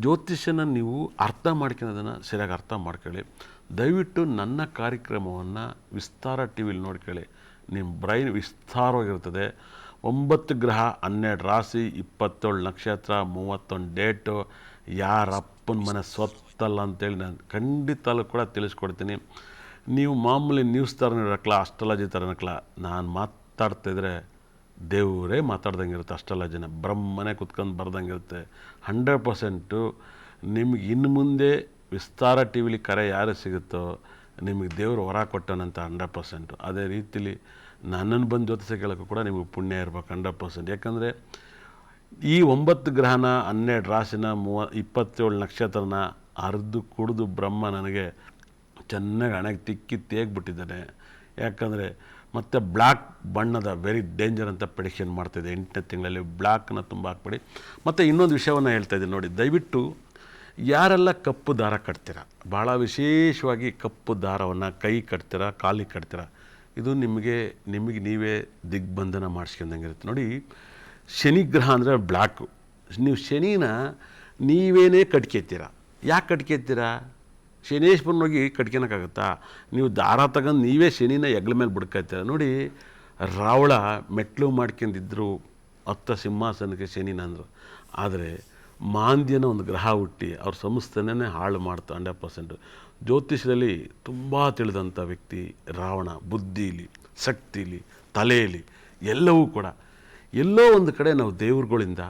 ಜ್ಯೋತಿಷ್ಯನ ನೀವು ಅರ್ಥ ಮಾಡ್ಕೊಳ್ಳೋದನ್ನು ಸರಿಯಾಗಿ ಅರ್ಥ ಮಾಡ್ಕೊಳ್ಳಿ. ದಯವಿಟ್ಟು ನನ್ನ ಕಾರ್ಯಕ್ರಮವನ್ನು ವಿಸ್ತಾರ TVಲಿ ನೋಡ್ಕೊಳ್ಳಿ. ನಿಮ್ಮ ಬ್ರೈನ್ ವಿಸ್ತಾರವಾಗಿರ್ತದೆ. 9 ಗ್ರಹ, 12 ರಾಶಿ, 27 ನಕ್ಷತ್ರ, 31 ಡೇಟು, ಯಾರಪ್ಪನ ಮನೆ ಸ್ವತ್ತಲ್ಲ ಅಂತೇಳಿ ನಾನು ಖಂಡಿತಲ್ಲೂ ಕೂಡ ತಿಳಿಸ್ಕೊಡ್ತೀನಿ. ನೀವು ಮಾಮೂಲಿ ನ್ಯೂಸ್ ಥರನೂ ಇರಕ್ಕಲ್ಲ, ಅಸ್ಟ್ರಾಲಜಿ ಥರನೂ ಇರಕ್ಕಲ್ಲ. ನಾನು ಮಾತಾಡ್ತಿದ್ರೆ ದೇವರೇ ಮಾತಾಡ್ದಂಗೆ ಇರುತ್ತೆ. ಅಸ್ಟ್ರಾಲಜಿನ ಬ್ರಹ್ಮನೇ ಕುತ್ಕೊಂಡು ಬರ್ದಂಗೆ ಇರುತ್ತೆ 100%. ನಿಮ್ಗೆ ಇನ್ನು ಮುಂದೆ ವಿಸ್ತಾರ TVಲಿ ಕರೆ ಯಾರು ಸಿಗುತ್ತೋ ನಿಮಗೆ ದೇವರು ವರ ಕೊಟ್ಟನಂತ 100%. ಅದೇ ರೀತಿಲಿ ನನ್ನನ್ನು ಬಂದು ಜ್ಯೋತಿಷ ಕೇಳೋಕ್ಕೂ ಕೂಡ ನಿಮಗೆ ಪುಣ್ಯ ಇರ್ಬೇಕು 100%. ಯಾಕಂದರೆ ಈ 9 ಗ್ರಹನ, 12 ರಾಶಿನ, 27 ನಕ್ಷತ್ರನ ಅರ್ದು ಕುಡಿದು ಬ್ರಹ್ಮ ನನಗೆ ಚೆನ್ನಾಗಿ ಹಣೆಗೆ ತಿಕ್ಕಿ ತೇಗ್ಬಿಟ್ಟಿದ್ದಾನೆ. ಯಾಕಂದರೆ ಮತ್ತು ಬ್ಲ್ಯಾಕ್ ಬಣ್ಣದ ವೆರಿ ಡೇಂಜರ್ ಅಂತ ಪ್ರೆಡಿಕ್ಷನ್ ಮಾಡ್ತಾಯಿದ್ದೆ 8ನೇ ತಿಂಗಳಲ್ಲಿ. ಬ್ಲ್ಯಾಕ್ನ ತುಂಬ ಹಾಕ್ಬೇಡಿ. ಮತ್ತು ಇನ್ನೊಂದು ವಿಷಯವನ್ನು ಹೇಳ್ತಾಯಿದ್ದೀನಿ ನೋಡಿ, ದಯವಿಟ್ಟು ಯಾರೆಲ್ಲ ಕಪ್ಪು ದಾರ ಕಟ್ತೀರ, ಭಾಳ ವಿಶೇಷವಾಗಿ ಕಪ್ಪು ದಾರವನ್ನು ಕೈ ಕಟ್ತೀರ, ಕಾಲಿಗೆ ಕಟ್ತೀರ, ಇದು ನಿಮಗೆ ನೀವೇ ದಿಗ್ಬಂಧನ ಮಾಡಿಸ್ಕೊಂಡಂಗಿರುತ್ತೆ. ನೋಡಿ, ಶನಿ ಗ್ರಹ ಅಂದರೆ ಬ್ಲ್ಯಾಕು. ನೀವು ಶನಿನ ನೀವೇನೇ ಕಟ್ಕೊತೀರ. ಯಾಕೆ ಕಟ್ಕೊತೀರ? ಶನೇಶ್ವರನೋಗಿ ಕಟ್ಕೊಳಕ್ಕಾಗತ್ತಾ? ನೀವು ದಾರ ತಗೊಂಡು ನೀವೇ ಶನಿನ ಹೆಗ್ಲ ಮೇಲೆ ಬಿಡ್ಕೊತೀರ. ನೋಡಿ, ರಾವಣ ಮೆಟ್ಲು ಮಾಡ್ಕೊಂಡಿದ್ರು 10 ಸಿಂಹಾಸನಕ್ಕೆ ಶನಿನ ಅಂದರು. ಆದರೆ ಮಾಂದ್ಯನ ಒಂದು ಗ್ರಹ ಹುಟ್ಟಿ ಅವ್ರ ಸಂಸ್ಥೆನೇ ಹಾಳು ಮಾಡ್ತಾ 100%. ಜ್ಯೋತಿಷದಲ್ಲಿ ತುಂಬ ತಿಳಿದಂಥ ವ್ಯಕ್ತಿ ರಾವಣ. ಬುದ್ಧಿಲಿ, ಶಕ್ತಿಲಿ, ತಲೆಯಲ್ಲಿ ಎಲ್ಲವೂ ಕೂಡ ಎಲ್ಲೋ ಒಂದು ಕಡೆ ನಾವು ದೇವ್ರುಗಳಿಂದ,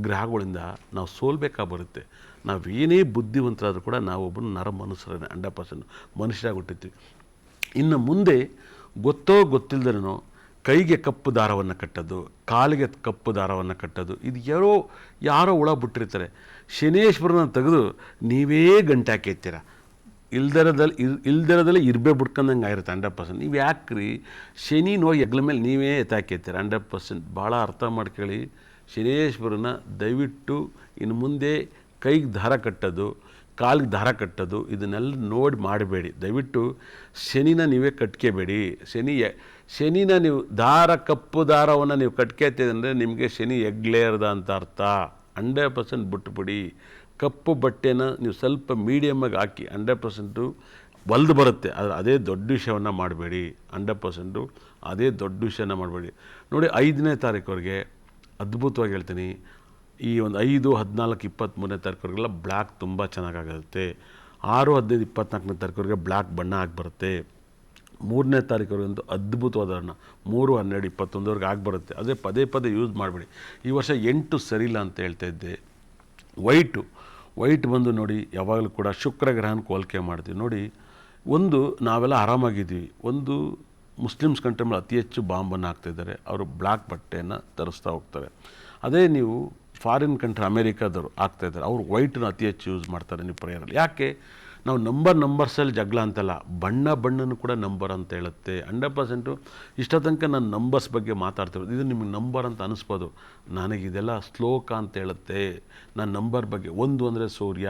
ಗ್ರಹಗಳಿಂದ ನಾವು ಸೋಲ್ಬೇಕಾಗಿ ಬರುತ್ತೆ. ನಾವೇನೇ ಬುದ್ಧಿವಂತರಾದರೂ ಕೂಡ ನಾವೊಬ್ಬನು ನರ ಮನುಷ್ಯರೇ 100% ಮನುಷ್ಯರಾಗಿ ಹುಟ್ಟಿರ್ತೀವಿ. ಇನ್ನು ಮುಂದೆ ಗೊತ್ತೋ ಗೊತ್ತಿಲ್ಲದೇನೋ ಕೈಗೆ ಕಪ್ಪು ದಾರವನ್ನು ಕಟ್ಟೋದು, ಕಾಲಿಗೆ ಕಪ್ಪು ದಾರವನ್ನು ಕಟ್ಟೋದು, ಇದು ಯಾರೋ ಹುಳ ಬಿಟ್ಟಿರ್ತಾರೆ. ಶನೇಶ್ವರನ ತೆಗೆದು ನೀವೇ ಗಂಟೆ ಹಾಕಿರ್ತೀರ. ಇಲ್ದಿರೋದಲ್ಲಿ ಇರ್ಬೇ ಬಿಡ್ಕೊಂಡಂಗೆ ಆಗಿರುತ್ತೆ 100%. ನೀವು ಯಾಕ್ರಿ ಶನಿ ನೋಡಿ ಹೆಗ್ಲ ಮೇಲೆ ನೀವೇ ಎತ್ತಾಕಿರ್ತೀರ 100%. ಭಾಳ ಅರ್ಥ ಮಾಡ್ಕೊಳ್ಳಿ. ಶನೇಶ್ವರನ ದಯವಿಟ್ಟು ಇನ್ನು ಮುಂದೆ ಕೈಗೆ ದಾರ ಕಟ್ಟೋದು, ಕಾಲಿಗೆ ದಾರ ಕಟ್ಟೋದು ಇದನ್ನೆಲ್ಲ ನೋಡಿ ಮಾಡಬೇಡಿ. ದಯವಿಟ್ಟು ಶನಿನ ನೀವೇ ಕಟ್ಕೋಬೇಡಿ. ಶನಿನ ನೀವು ಕಪ್ಪು ದಾರವನ್ನು ನೀವು ಕಟ್ಕೊತೀರಂದರೆ ನಿಮಗೆ ಶನಿ ಎಗ್ಲೇರ್ದ ಅಂತ ಅರ್ಥ. 100% ಬಿಟ್ಬಿಡಿ. ಕಪ್ಪು ಬಟ್ಟೆನ ನೀವು ಸ್ವಲ್ಪ ಮೀಡಿಯಮ್ಮಾಗಿ ಹಾಕಿ 100% ಹೊಲ್ದು ಬರುತ್ತೆ. ಆದರೆ ಅದೇ ದೊಡ್ಡ ವಿಷಯವನ್ನು ಮಾಡಬೇಡಿ. 100% ಅದೇ ದೊಡ್ಡ ವಿಷಯನ ಮಾಡಬೇಡಿ. ನೋಡಿ 5ನೇ ತಾರೀಕುವರೆಗೆ ಅದ್ಭುತವಾಗಿ ಹೇಳ್ತೀನಿ. ಈ ಒಂದು 5, 14, 23ನೇ ತಾರೀಕುವರೆಗೆಲ್ಲ ಬ್ಲ್ಯಾಕ್ ತುಂಬ ಚೆನ್ನಾಗಾಗುತ್ತೆ. 6, 15, 24ನೇ ತಾರೀಕುವರೆಗೆ ಬ್ಲ್ಯಾಕ್ ಬಣ್ಣ ಆಗಿಬರುತ್ತೆ. 3ನೇ ತಾರೀಕುವರೆಗಂತೂ ಅದ್ಭುತವಾದ ಬಣ್ಣ. 3, 12, 21ವರೆಗೆ ಆಗಿಬರುತ್ತೆ. ಅದೇ ಪದೇ ಯೂಸ್ ಮಾಡಬೇಡಿ. ಈ ವರ್ಷ 8 ಸರಿಯಿಲ್ಲ ಅಂತ ಹೇಳ್ತಾ ಇದ್ದೆ. ವೈಟ್ ಬಂದು ನೋಡಿ ಯಾವಾಗಲೂ ಕೂಡ ಶುಕ್ರ ಗ್ರಹನ ಹೋಲಿಕೆ ಮಾಡ್ತೀವಿ. ನೋಡಿ, ಒಂದು ನಾವೆಲ್ಲ ಆರಾಮಾಗಿದ್ವಿ. ಒಂದು ಮುಸ್ಲಿಮ್ಸ್ ಕಂಟ್ರಿ ಮೇಲೆ ಅತಿ ಹೆಚ್ಚು ಬಾಂಬನ್ನು ಹಾಕ್ತಾಯಿದ್ದಾರೆ. ಅವರು ಬ್ಲ್ಯಾಕ್ ಬಟ್ಟೆಯನ್ನು ತರಿಸ್ತಾ ಹೋಗ್ತಾರೆ. ಅದೇ ನೀವು ಫಾರಿನ್ ಕಂಟ್ರಿ ಅಮೇರಿಕಾದವರು ಆಗ್ತಾಯಿದ್ದಾರೆ, ಅವರು ವೈಟನ್ನ ಅತಿ ಹೆಚ್ಚು ಯೂಸ್ ಮಾಡ್ತಾರೆ ನೀವು ಪ್ರೇಯರಲ್ಲಿ. ಯಾಕೆ? ನಾವು ನಂಬರ್ಸಲ್ಲಿ ಜಗಳ ಅಂತಲ್ಲ, ಬಣ್ಣನೂ ಕೂಡ ನಂಬರ್ ಅಂತ ಹೇಳುತ್ತೆ. 100% ಇಷ್ಟ ತನಕ ನಾನು ನಂಬರ್ಸ್ ಬಗ್ಗೆ ಮಾತಾಡ್ತಿರೋದು. ಇದು ನಿಮಗೆ ನಂಬರ್ ಅಂತ ಅನಿಸ್ಬೋದು. ನನಗಿದೆಲ್ಲ ಶ್ಲೋಕ ಅಂತ ಹೇಳುತ್ತೆ. ನಾನು ನಂಬರ್ ಬಗ್ಗೆ 1 ಅಂದರೆ ಸೂರ್ಯ,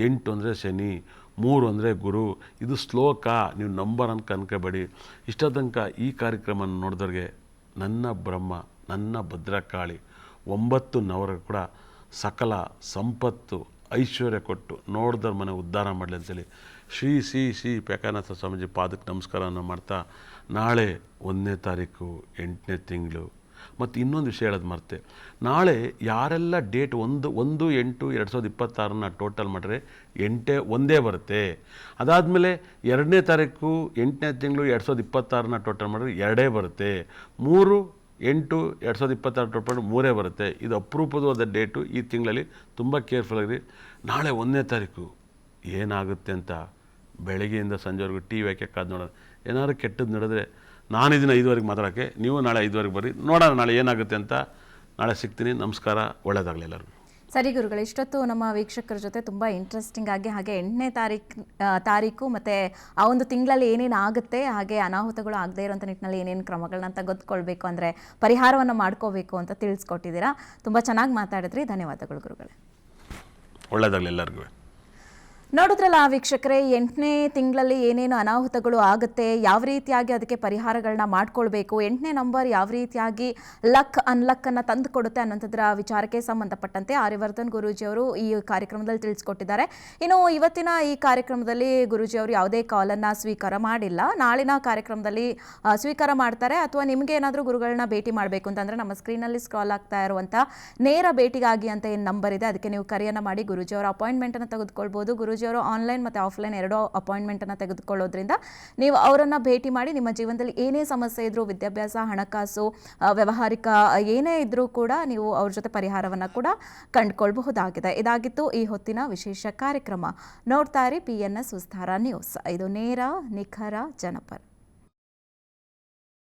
8 ಅಂದರೆ ಶನಿ, 3 ಅಂದರೆ ಗುರು, ಇದು ಶ್ಲೋಕ. ನೀವು ನಂಬರ್ ಅಂತ ಅನ್ಕೋಬೇಡಿ. ಇಷ್ಟ ತನಕ ಈ ಕಾರ್ಯಕ್ರಮ ನೋಡಿದವ್ರಿಗೆ ನನ್ನ ಬ್ರಹ್ಮ, ನನ್ನ ಭದ್ರಕಾಳಿ 9 ನವರ ಕೂಡ ಸಕಲ ಸಂಪತ್ತು ಐಶ್ವರ್ಯ ಕೊಟ್ಟು ನೋಡಿದವ್ರ ಮನೆ ಉದ್ಧಾರ ಮಾಡಲಿ ಅಂತೇಳಿ ಶ್ರೀ ಪೇಕಾನಾಥ ಸ್ವಾಮೀಜಿ ಪಾದಕ್ಕೆ ನಮಸ್ಕಾರವನ್ನು ಮಾಡ್ತಾ, ನಾಳೆ 1ನೇ ತಾರೀಕು 8ನೇ ತಿಂಗಳು. ಮತ್ತು ಇನ್ನೊಂದು ವಿಷಯ ಹೇಳೋದು ಮರ್ತೆ. ನಾಳೆ ಯಾರೆಲ್ಲ ಡೇಟ್ 1/8/2026 ಟೋಟಲ್ ಮಾಡಿದ್ರೆ 8 ಒಂದೇ ಬರುತ್ತೆ. ಅದಾದಮೇಲೆ 2ನೇ ತಾರೀಕು 8ನೇ ತಿಂಗಳು 2026 ಟೋಟಲ್ ಮಾಡಿದ್ರೆ 2 ಬರುತ್ತೆ. 3/8/2026 ಟೋಟಲ್ 3 ಬರುತ್ತೆ. ಇದು ಅಪರೂಪವಾದ ಡೇಟು ಈ ತಿಂಗಳಲ್ಲಿ. ತುಂಬ ಕೇರ್ಫುಲ್ ಆಗಿರಿ. ನಾಳೆ 1ನೇ ತಾರೀಕು ಏನಾಗುತ್ತೆ ಅಂತ ಬೆಳಗ್ಗೆಯಿಂದ ಸಂಜೆವರೆಗೂ ಟಿ ವಿ ಹಾಕಿ ಕಾದು ನೋಡೋದು. ಏನಾದ್ರು ಕೆಟ್ಟದ್ದು ನಡೆದ್ರೆ ನಾನಿದ್ದೀನಿ 5ವರೆಗೆ ಮಾತಾಡೋಕ್ಕೆ, ನೀವು ನಾಳೆ 5ವರೆಗೆ ಬರ್ರಿ, ನೋಡೋಣ ನಾಳೆ ಏನಾಗುತ್ತೆ ಅಂತ. ನಾಳೆ ಸಿಗ್ತೀನಿ. ನಮಸ್ಕಾರ. ಒಳ್ಳೆಯದಾಗಲಿ ಎಲ್ಲರಿಗೂ. ಸರಿ ಗುರುಗಳು, ಇಷ್ಟೊತ್ತು ನಮ್ಮ ವೀಕ್ಷಕರ ಜೊತೆ ತುಂಬ ಇಂಟ್ರೆಸ್ಟಿಂಗ್ ಆಗಿ, ಹಾಗೆ 8ನೇ ತಾರೀಕು ಮತ್ತು ಆ ಒಂದು ತಿಂಗಳಲ್ಲಿ ಏನೇನು ಆಗುತ್ತೆ, ಹಾಗೆ ಅನಾಹುತಗಳು ಆಗದೇ ಇರೋಂಥ ನಿಟ್ಟಿನಲ್ಲಿ ಏನೇನು ಕ್ರಮಗಳನ್ನ ತೆಗೆದುಕೊಳ್ಬೇಕು, ಅಂದರೆ ಪರಿಹಾರವನ್ನು ಮಾಡ್ಕೋಬೇಕು ಅಂತ ತಿಳಿಸ್ಕೊಟ್ಟಿದ್ದೀರಾ. ತುಂಬ ಚೆನ್ನಾಗಿ ಮಾತಾಡಿದ್ರಿ. ಧನ್ಯವಾದಗಳು ಗುರುಗಳೇ. ಒಳ್ಳೆಯದಾಗಲಿ ಎಲ್ಲರಿಗೂ. ನೋಡಿದ್ರಲ್ಲ ವೀಕ್ಷಕರೇ, 8ನೇ ತಿಂಗಳಲ್ಲಿ ಏನೇನು ಅನಾಹುತಗಳು ಆಗುತ್ತೆ, ಯಾವ ರೀತಿಯಾಗಿ ಅದಕ್ಕೆ ಪರಿಹಾರಗಳನ್ನ ಮಾಡ್ಕೊಳ್ಬೇಕು, 8ನೇ ನಂಬರ್ ಯಾವ ರೀತಿಯಾಗಿ ಲಕ್ ಅನ್ಲಕ್ಕನ್ನು ತಂದು ಕೊಡುತ್ತೆ ಅನ್ನೋಂಥದ್ರ ವಿಚಾರಕ್ಕೆ ಸಂಬಂಧಪಟ್ಟಂತೆ ಆರ್ಯವರ್ಧನ್ ಗುರೂಜಿಯವರು ಈ ಕಾರ್ಯಕ್ರಮದಲ್ಲಿ ತಿಳಿಸ್ಕೊಟ್ಟಿದ್ದಾರೆ. ಇನ್ನು ಇವತ್ತಿನ ಈ ಕಾರ್ಯಕ್ರಮದಲ್ಲಿ ಗುರೂಜಿಯವರು ಯಾವುದೇ ಕಾಲನ್ನು ಸ್ವೀಕಾರ ಮಾಡಿಲ್ಲ. ನಾಳಿನ ಕಾರ್ಯಕ್ರಮದಲ್ಲಿ ಸ್ವೀಕಾರ ಮಾಡ್ತಾರೆ. ಅಥವಾ ನಿಮಗೆ ಏನಾದರೂ ಗುರುಗಳನ್ನ ಭೇಟಿ ಮಾಡಬೇಕು ಅಂತಂದರೆ ನಮ್ಮ ಸ್ಕ್ರೀನಲ್ಲಿ ಸ್ಕ್ರಾಲ್ ಆಗ್ತಾ ಇರುವಂಥ ನೇರ ಭೇಟಿಗಾಗಿ ಅಂತ ಏನು ನಂಬರ್ ಇದೆ ಅದಕ್ಕೆ ನೀವು ಕರೆಯನ್ನು ಮಾಡಿ ಗುರೂಜಿಯವರ ಅಪಾಯಿಂಟ್ಮೆಂಟನ್ನು ತೆಗೆದುಕೊಳ್ಬೋದು. ಗುರೂಜಿಯವರು ಆನ್ಲೈನ್ ಮತ್ತು ಆಫ್ಲೈನ್ ಎರಡೂ ಅಪಾಯಿಂಟ್ಮೆಂಟನ್ನು ತೆಗೆದುಕೊಳ್ಳೋದ್ರಿಂದ ನೀವು ಅವರನ್ನು ಭೇಟಿ ಮಾಡಿ ನಿಮ್ಮ ಜೀವನದಲ್ಲಿ ಏನೇ ಸಮಸ್ಯೆ ಇದ್ದರೂ, ವಿದ್ಯಾಭ್ಯಾಸ, ಹಣಕಾಸು, ವ್ಯಾವಹಾರಿಕ ಏನೇ ಇದ್ದರೂ ಕೂಡ ನೀವು ಅವ್ರ ಜೊತೆ ಪರಿಹಾರವನ್ನು ಕೂಡ ಕಂಡುಕೊಳ್ಬಹುದಾಗಿದೆ. ಇದಾಗಿತ್ತು ಈ ಹೊತ್ತಿನ ವಿಶೇಷ ಕಾರ್ಯಕ್ರಮ. ನೋಡ್ತಾ ಇರಿ PNS ವಿಸ್ತಾರ ನ್ಯೂಸ್. ಇದು ನೇರ, ನಿಖರ, ಜನಪರ.